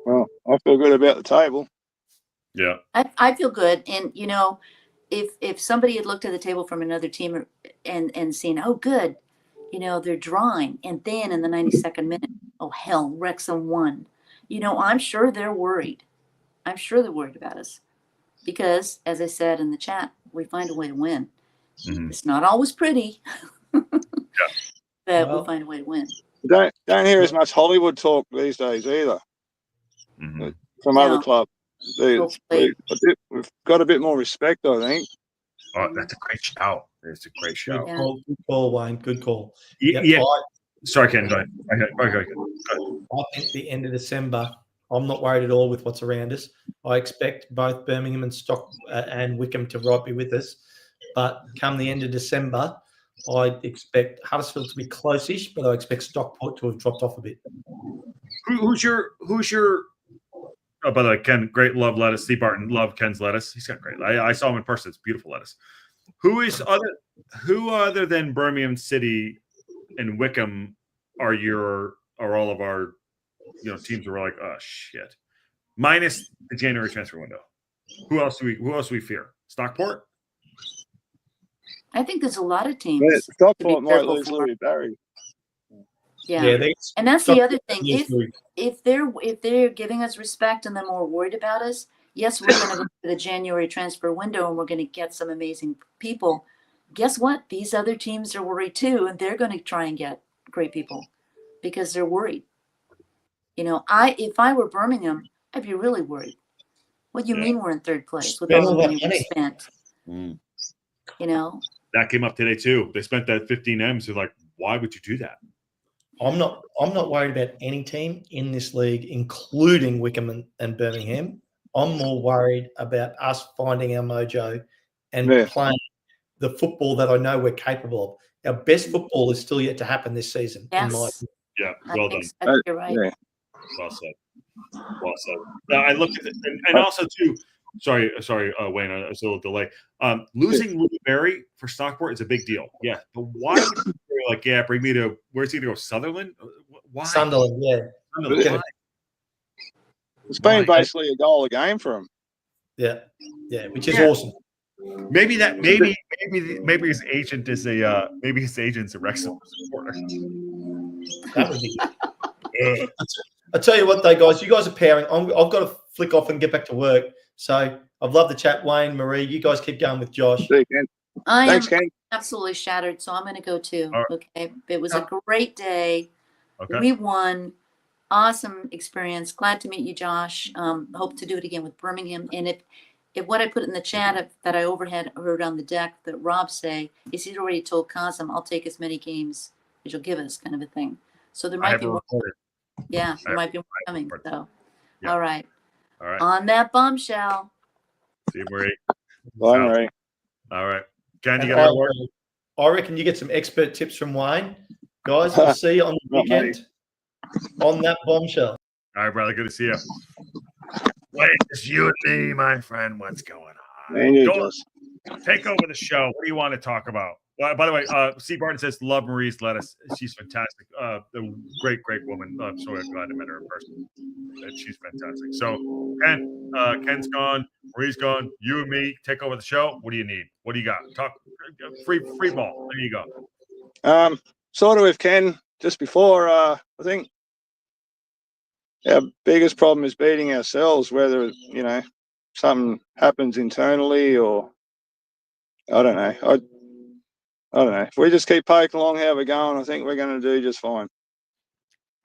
Well, I feel good about the table. Yeah. I feel good. And, if somebody had looked at the table from another team and seen, oh, good, they're drawing. And then in the 92nd minute, oh, hell, Wrexham won. I'm sure they're worried. I'm sure they're worried about us. Because, as I said in the chat, we find a way to win. Mm-hmm. It's not always pretty, but we find a way to win. Don't hear as much Hollywood talk these days either. Mm-hmm. From other clubs. Hopefully. We've got a bit more respect, I think. Oh, that's a great shout. It's a great shout. Good call, Wayne. Good call. Yeah. Sorry, Ken. Go ahead. I think the end of December, I'm not worried at all with what's around us. I expect both Birmingham and Wickham to be with us. But come the end of December, I expect Huddersfield to be close-ish, but I expect Stockport to have dropped off a bit. Who's your oh, by the way, Ken, great, love lettuce. Steve Barton, love Ken's lettuce. He's got great. I saw him in person. It's beautiful lettuce. Who other than Birmingham City and Wickham are all of our teams who are like, oh shit. Minus the January transfer window. Who else do we fear? Stockport? I think there's a lot of teams. Yeah, Stockport might careful lose for. Louis Barry. Yeah. And that's the other thing. If they're giving us respect and they're more worried about us, yes, we're going to go to the January transfer window and we're going to get some amazing people. Guess what? These other teams are worried too, and they're going to try and get great people because they're worried. If I were Birmingham, I'd be really worried. What do you mean we're in third place with all the money we spent? That came up today too. They spent that 15 M's. They're like, why would you do that? I'm not worried about any team in this league, including Wickham and Birmingham. I'm more worried about us finding our mojo and playing the football that I know we're capable of. Our best football is still yet to happen this season. Yes. Yeah, well done. I think you're right. Yeah. Well said. I looked at it, and also too. Sorry, Wayne. I was a little delay. Losing Louis Barry for Stockport is a big deal. Yeah, but why would you bring me to where's he going to go? Sutherland? Why? Sunderland, yeah. Why? It's been basically a goal a game for him. Yeah, which is awesome. Maybe his agent is maybe his agent's a Wrexham supporter. That would be good. I tell you what, though, guys, you guys are powering. I've got to flick off and get back to work. So I've loved the chat, Wayne, Marie. You guys keep going with Josh. Thanks, Ken. Absolutely shattered, so I'm going to go too. Right. Okay, it was a great day. Okay. We won. Awesome experience. Glad to meet you, Josh. Hope to do it again with Birmingham. And if what I put in the chat that I heard on the deck that Rob say is he's already told Cosm, I'll take as many games that you'll give us, kind of a thing. So there I might have be it more. recorded. Yeah, I there have- might be more I have coming. recorded. So, Yeah. all right. All right. On that bombshell. See you, Marie. Bye, So, Marie. all right. Ken, you And got any more? I reckon you get some expert tips from Wayne. Guys, we'll see you on the Not many. weekend on that bombshell. All right, brother. Good to see you. Wait, it's you and me, my friend. What's going on? And you, Go on, Josh. take over the show. What do you want to talk about? By the way, C. Barton says, love Marie's lettuce. She's fantastic. A great, great woman. I'm so glad I met her in person. She's fantastic. So, Ken's gone. Marie's gone. You and me take over the show. What do you need? What do you got? Talk free ball. There you go. Sort of with Ken just before, I think our biggest problem is beating ourselves, whether, you know, something happens internally or I don't know. I don't know. If we just keep poking along how we're going, I think we're going to do just fine.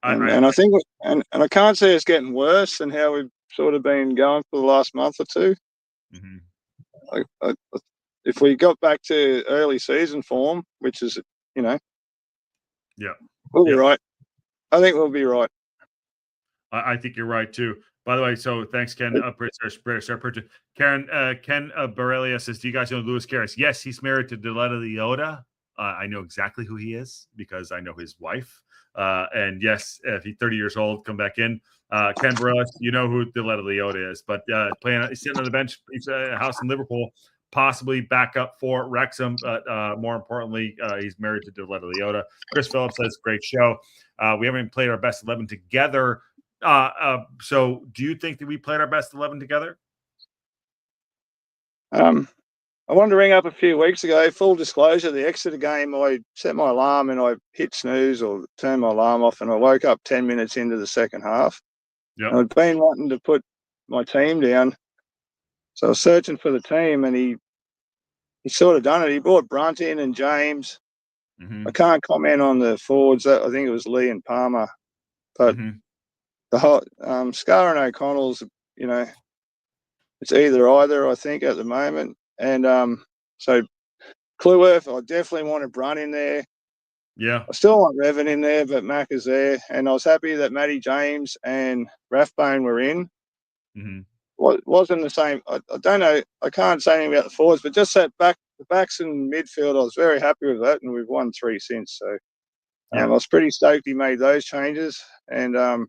And I think, and I can't see us getting worse than how we've sort of been going for the last month or two. Mm-hmm. If we got back to early season form, which is, you know, yeah, we'll be right. I think we'll be right. I think you're right too. By the way, so thanks, Ken. British Karen, Ken Borrelia says, "Do you guys know Lewis Karras?" Yes, he's married to Deletta Leota. I know exactly who he is because I know his wife. And yes, if he's 30 years old, come back in. Ken Borrelia, you know who Deletta Leota is, but he's sitting on the bench. He's a house in Liverpool, possibly back up for Wrexham. But more importantly, he's married to Deletta Leota. Chris Phillips says, "Great show. We haven't played our best 11 together." So do you think that we played our best 11 together? I wanted to ring up a few weeks ago. Full disclosure, the Exeter game, I set my alarm and I hit snooze or turned my alarm off and I woke up 10 minutes into the second half. Yeah. I'd been wanting to put my team down. So I was searching for the team and he sort of done it. He brought Brunt in and James. Mm-hmm. I can't comment on the forwards. I think it was Lee and Palmer. But the whole Scar and O'Connell's, you know, it's either, I think, at the moment. And so Clueworth, I definitely wanted Brunt in there. Yeah. I still want Revan in there, but Mac is there. And I was happy that Matty James and Rathbone were in. Mm-hmm. Wasn't the same. I don't know. I can't say anything about the forwards, but just that the backs and midfield, I was very happy with that. And we've won 3 since. So I was pretty stoked he made those changes. And the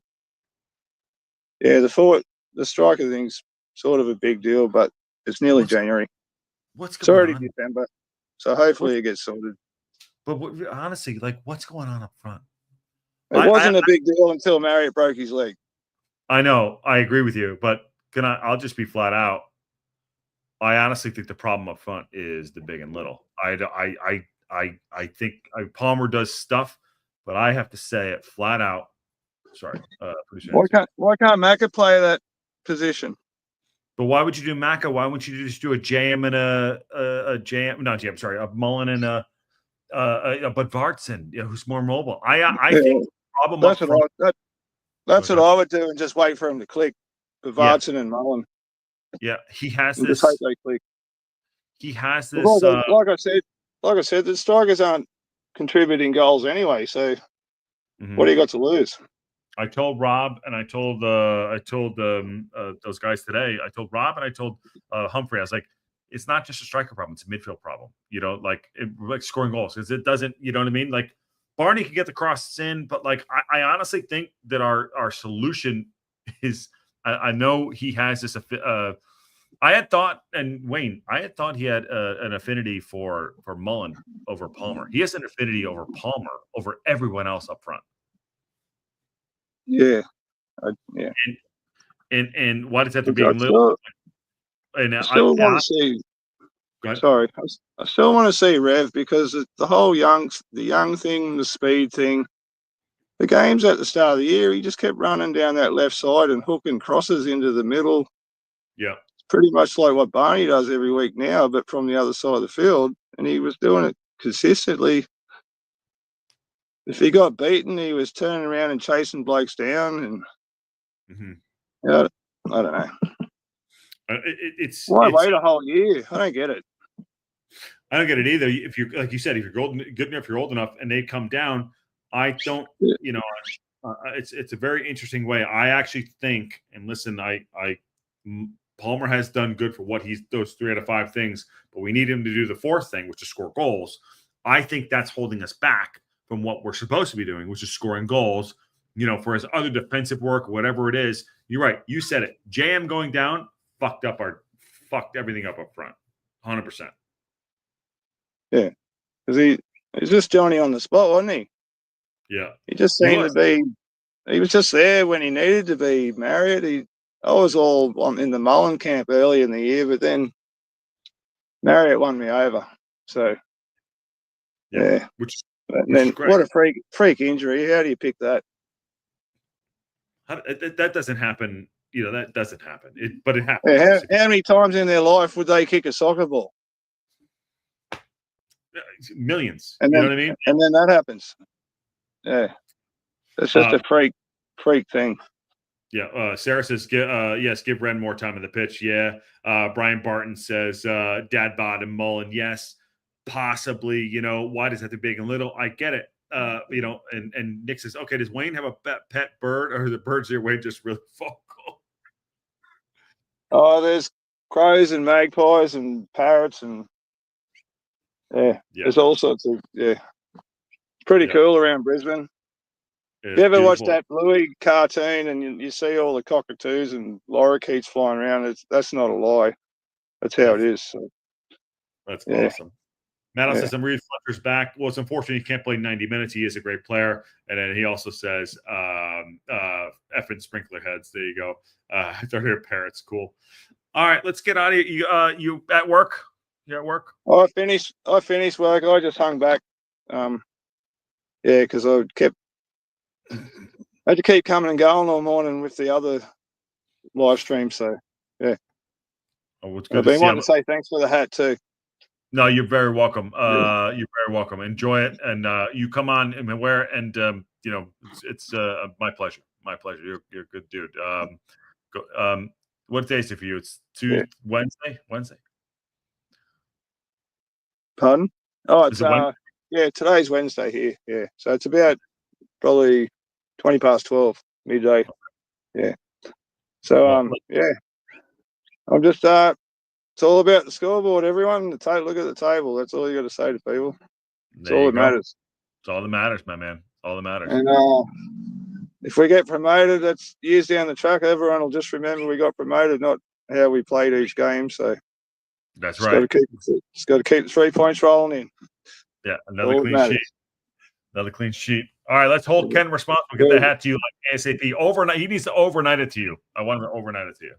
striker thing's sort of a big deal, but it's nearly January. It's already December, so hopefully it gets sorted. But honestly, like, what's going on up front? It wasn't a big deal until Marriott broke his leg. I know, I agree with you, but I'll just be flat out. I honestly think the problem up front is the big and little. I think Palmer does stuff, but I have to say it flat out. Sorry, why can't Macca play that position? But why would you do Macca? Why wouldn't you just do a JM and a JM? Not JM. Sorry, a Mullen and a Budvartson, who's more mobile. I think the problem. That's what I would do, and just wait for him to click. Budvartson and Mullen. Yeah, he has and this. Just hope they click. He has this. Like I said, the strikers aren't contributing goals anyway. So what do you got to lose? I told Rob and I told those guys today. I told Rob and I told Humphrey. I was like, it's not just a striker problem; it's a midfield problem. You know, like scoring goals because it doesn't. You know what I mean? Like Barney can get the crosses in, but like I honestly think that our solution is. I know he has this. I had thought, and Wayne, I had thought he had an affinity for Mullen over Palmer. He has an affinity over Palmer over everyone else up front. Yeah. And why does that have to be little? I still want to see. Sorry, I still want to see Rev because the whole young thing, the speed thing. The games at the start of the year, he just kept running down that left side and hooking crosses into the middle. Yeah, it's pretty much like what Barney does every week now, but from the other side of the field, and he was doing it consistently. If he got beaten, he was turning around and chasing blokes down, and I don't know. Why wait a whole year? I don't get it. I don't get it either. If you're like you said, if you're good enough, you're old enough, and they come down, I don't, it's a very interesting way. I actually think, and listen, Palmer has done good for what he's those 3 out of 5 things, but we need him to do the 4th thing, which is score goals. I think that's holding us back from what we're supposed to be doing, which is scoring goals. For his other defensive work, whatever it is. You're right. You said it. JM going down fucked everything up front, 100%. Yeah, because he's just Johnny on the spot, wasn't he? Yeah, he just seemed to be. He was just there when he needed to be. Marriott. I was all in the Mullen camp early in the year, but then Marriott won me over. So yeah. What a freak injury. How do you pick that? That doesn't happen. That doesn't happen. But it happens. Yeah, how many times in their life would they kick a soccer ball? Millions. And you then, know what I mean? And then that happens. Yeah. It's just a freak thing. Yeah. Sarah says, yes, give Ren more time on the pitch. Yeah. Brian Barton says, dad bod and Mullen. Yes, possibly. Why does that have to be big and little? I get it. And Nick says, okay, does Wayne have a pet bird, or are the birds there Wayne just really vocal? Oh, there's crows and magpies and parrots and there's all sorts of It's pretty cool around Brisbane. You ever watch that Bluey cartoon and you see all the cockatoos and lorikeets flying around? That's not a lie. That's how it is. So. That's awesome. Matt says, I'm reading Fletcher's back. Well, it's unfortunate he can't play 90 minutes. He is a great player. And then he also says, effing sprinkler heads. There you go. They're here parrots. Cool. All right, let's get out of here. You at work? You at work? I finished work. I just hung back. Because I had to keep coming and going all morning with the other live stream. So, yeah. Oh, it's good I've been wanting to say thanks for the hat too. No, you're very welcome. You're very welcome. Enjoy it, and you come on and wear it, and it's my pleasure. My pleasure. You're a good dude. What day is it for you? It's Wednesday. Wednesday. Pardon? Oh, it's today's Wednesday here. Yeah, so it's about probably 12:20 midday. Yeah. So I'm just it's all about the scoreboard, everyone. Look at the table. That's all you got to say to people. It's all that matters. It's all that matters, my man. All that matters. And if we get promoted, that's years down the track. Everyone will just remember we got promoted, not how we played each game. So that's right. Just got to keep the 3 points rolling in. Yeah, another clean sheet. Another clean sheet. All right, let's hold Ken responsible. Get the hat to you like ASAP. Overnight. He needs to overnight it to you. I want him to overnight it to you.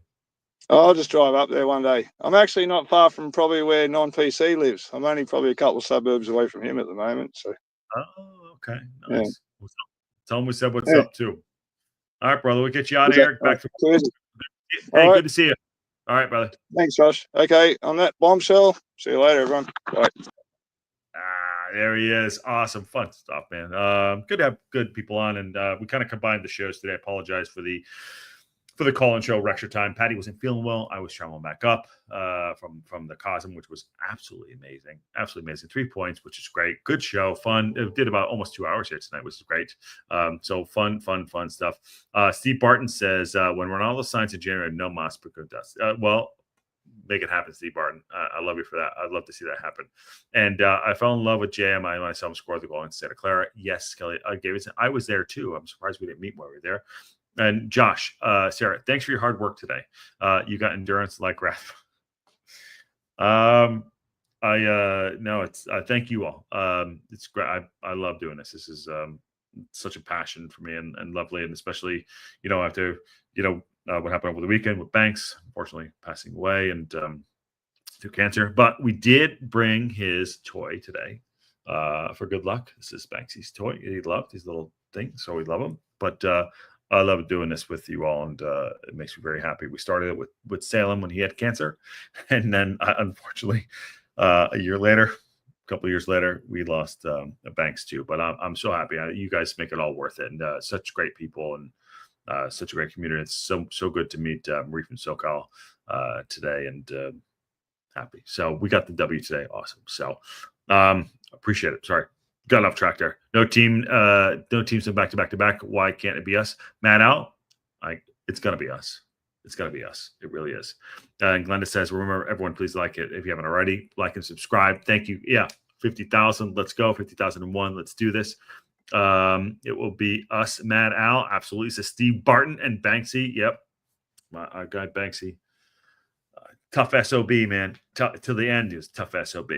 I'll just drive up there one day. I'm actually not far from probably where non-PC lives. I'm only probably a couple of suburbs away from him at the moment. So. Oh, okay. Nice. Yeah. Tell him we said what's up too. All right, brother. We'll get you out of here. Back to Hey, good to see you. All right, brother. Thanks, Josh. Okay, on that bombshell. See you later, everyone. Bye. There he is. Awesome. Fun stuff, man. Good to have good people on. And we kind of combined the shows today. I apologize for the call-in show extra time. Patty wasn't feeling well. I was traveling back up from the Cosm, which was absolutely amazing. Absolutely amazing. 3 points, which is great. Good show. Fun. It did about almost 2 hours here tonight, which is great. So fun stuff. Steve Barton says, when Ronaldo signs in January, no mas per good dust. Well, make it happen, Steve Barton. I love you for that. I'd love to see that happen. And I fell in love with JM. I saw him score the goal in Santa Clara. Yes, Kelly. I was there too. I'm surprised we didn't meet while we were there. And Josh, Sarah, thanks for your hard work today. You got endurance like Wrath. Thank you all. It's great. I love doing this. This is such a passion for me and lovely, and especially after what happened over the weekend with Banks, unfortunately passing away and through cancer. But we did bring his toy today for good luck. This is Banksy's toy. He loved his little thing, so we love him. But I love doing this with you all, and it makes me very happy. We started it with Salem when he had cancer, and then unfortunately, a couple of years later, we lost Banks too. But I'm so happy. You guys make it all worth it, and such great people and such a great community. It's so good to meet Reef and SoCal today, and happy. So we got the W today. Awesome. So appreciate it. Sorry. Got off track there. No teams in back-to-back. Why can't it be us? Matt out. It's gonna be us. It's gonna be us. It really is. And Glenda says, remember, everyone, please like it if you haven't already. Like and subscribe. Thank you. Yeah, 50,000. Let's go. 50,001. Let's do this. It will be us, Mad Al. Absolutely. Says Steve Barton and Banksy. Yep. Our guy Banksy. Tough SOB, man. To the end is tough SOB.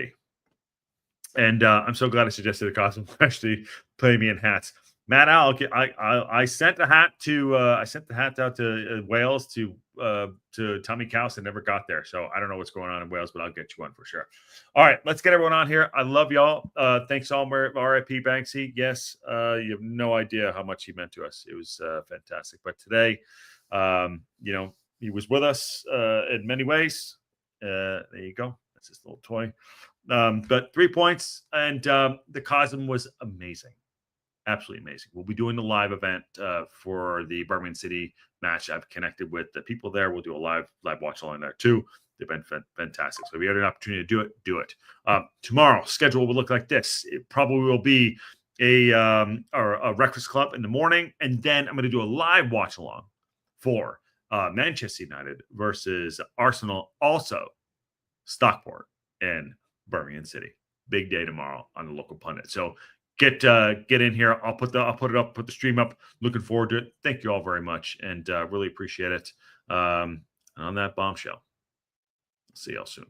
And I'm so glad I suggested a Cosm actually play me in hats. Matt Al, I sent the hat to out to Wales to Tommy Cowse and never got there. So I don't know what's going on in Wales, but I'll get you one for sure. All right, let's get everyone on here. I love y'all. Thanks all, R.I.P. Banksy. Yes, you have no idea how much he meant to us. It was fantastic. But today, he was with us in many ways. There you go. That's his little toy. But 3 points, and the Cosm was amazing. Absolutely amazing. We'll be doing the live event for the Birmingham City match. I've connected with the people there. We'll do a live watch along there too. They've been fantastic. So if you had an opportunity to do it. Tomorrow, schedule will look like this. It probably will be a breakfast club in the morning, and then I'm going to do a live watch along for Manchester United versus Arsenal, also Stockport in Birmingham City. Big day tomorrow on the local pundit. So get in here. I'll put the stream up. Looking forward to it. Thank you all very much, and really appreciate it. On that bombshell, see y'all soon.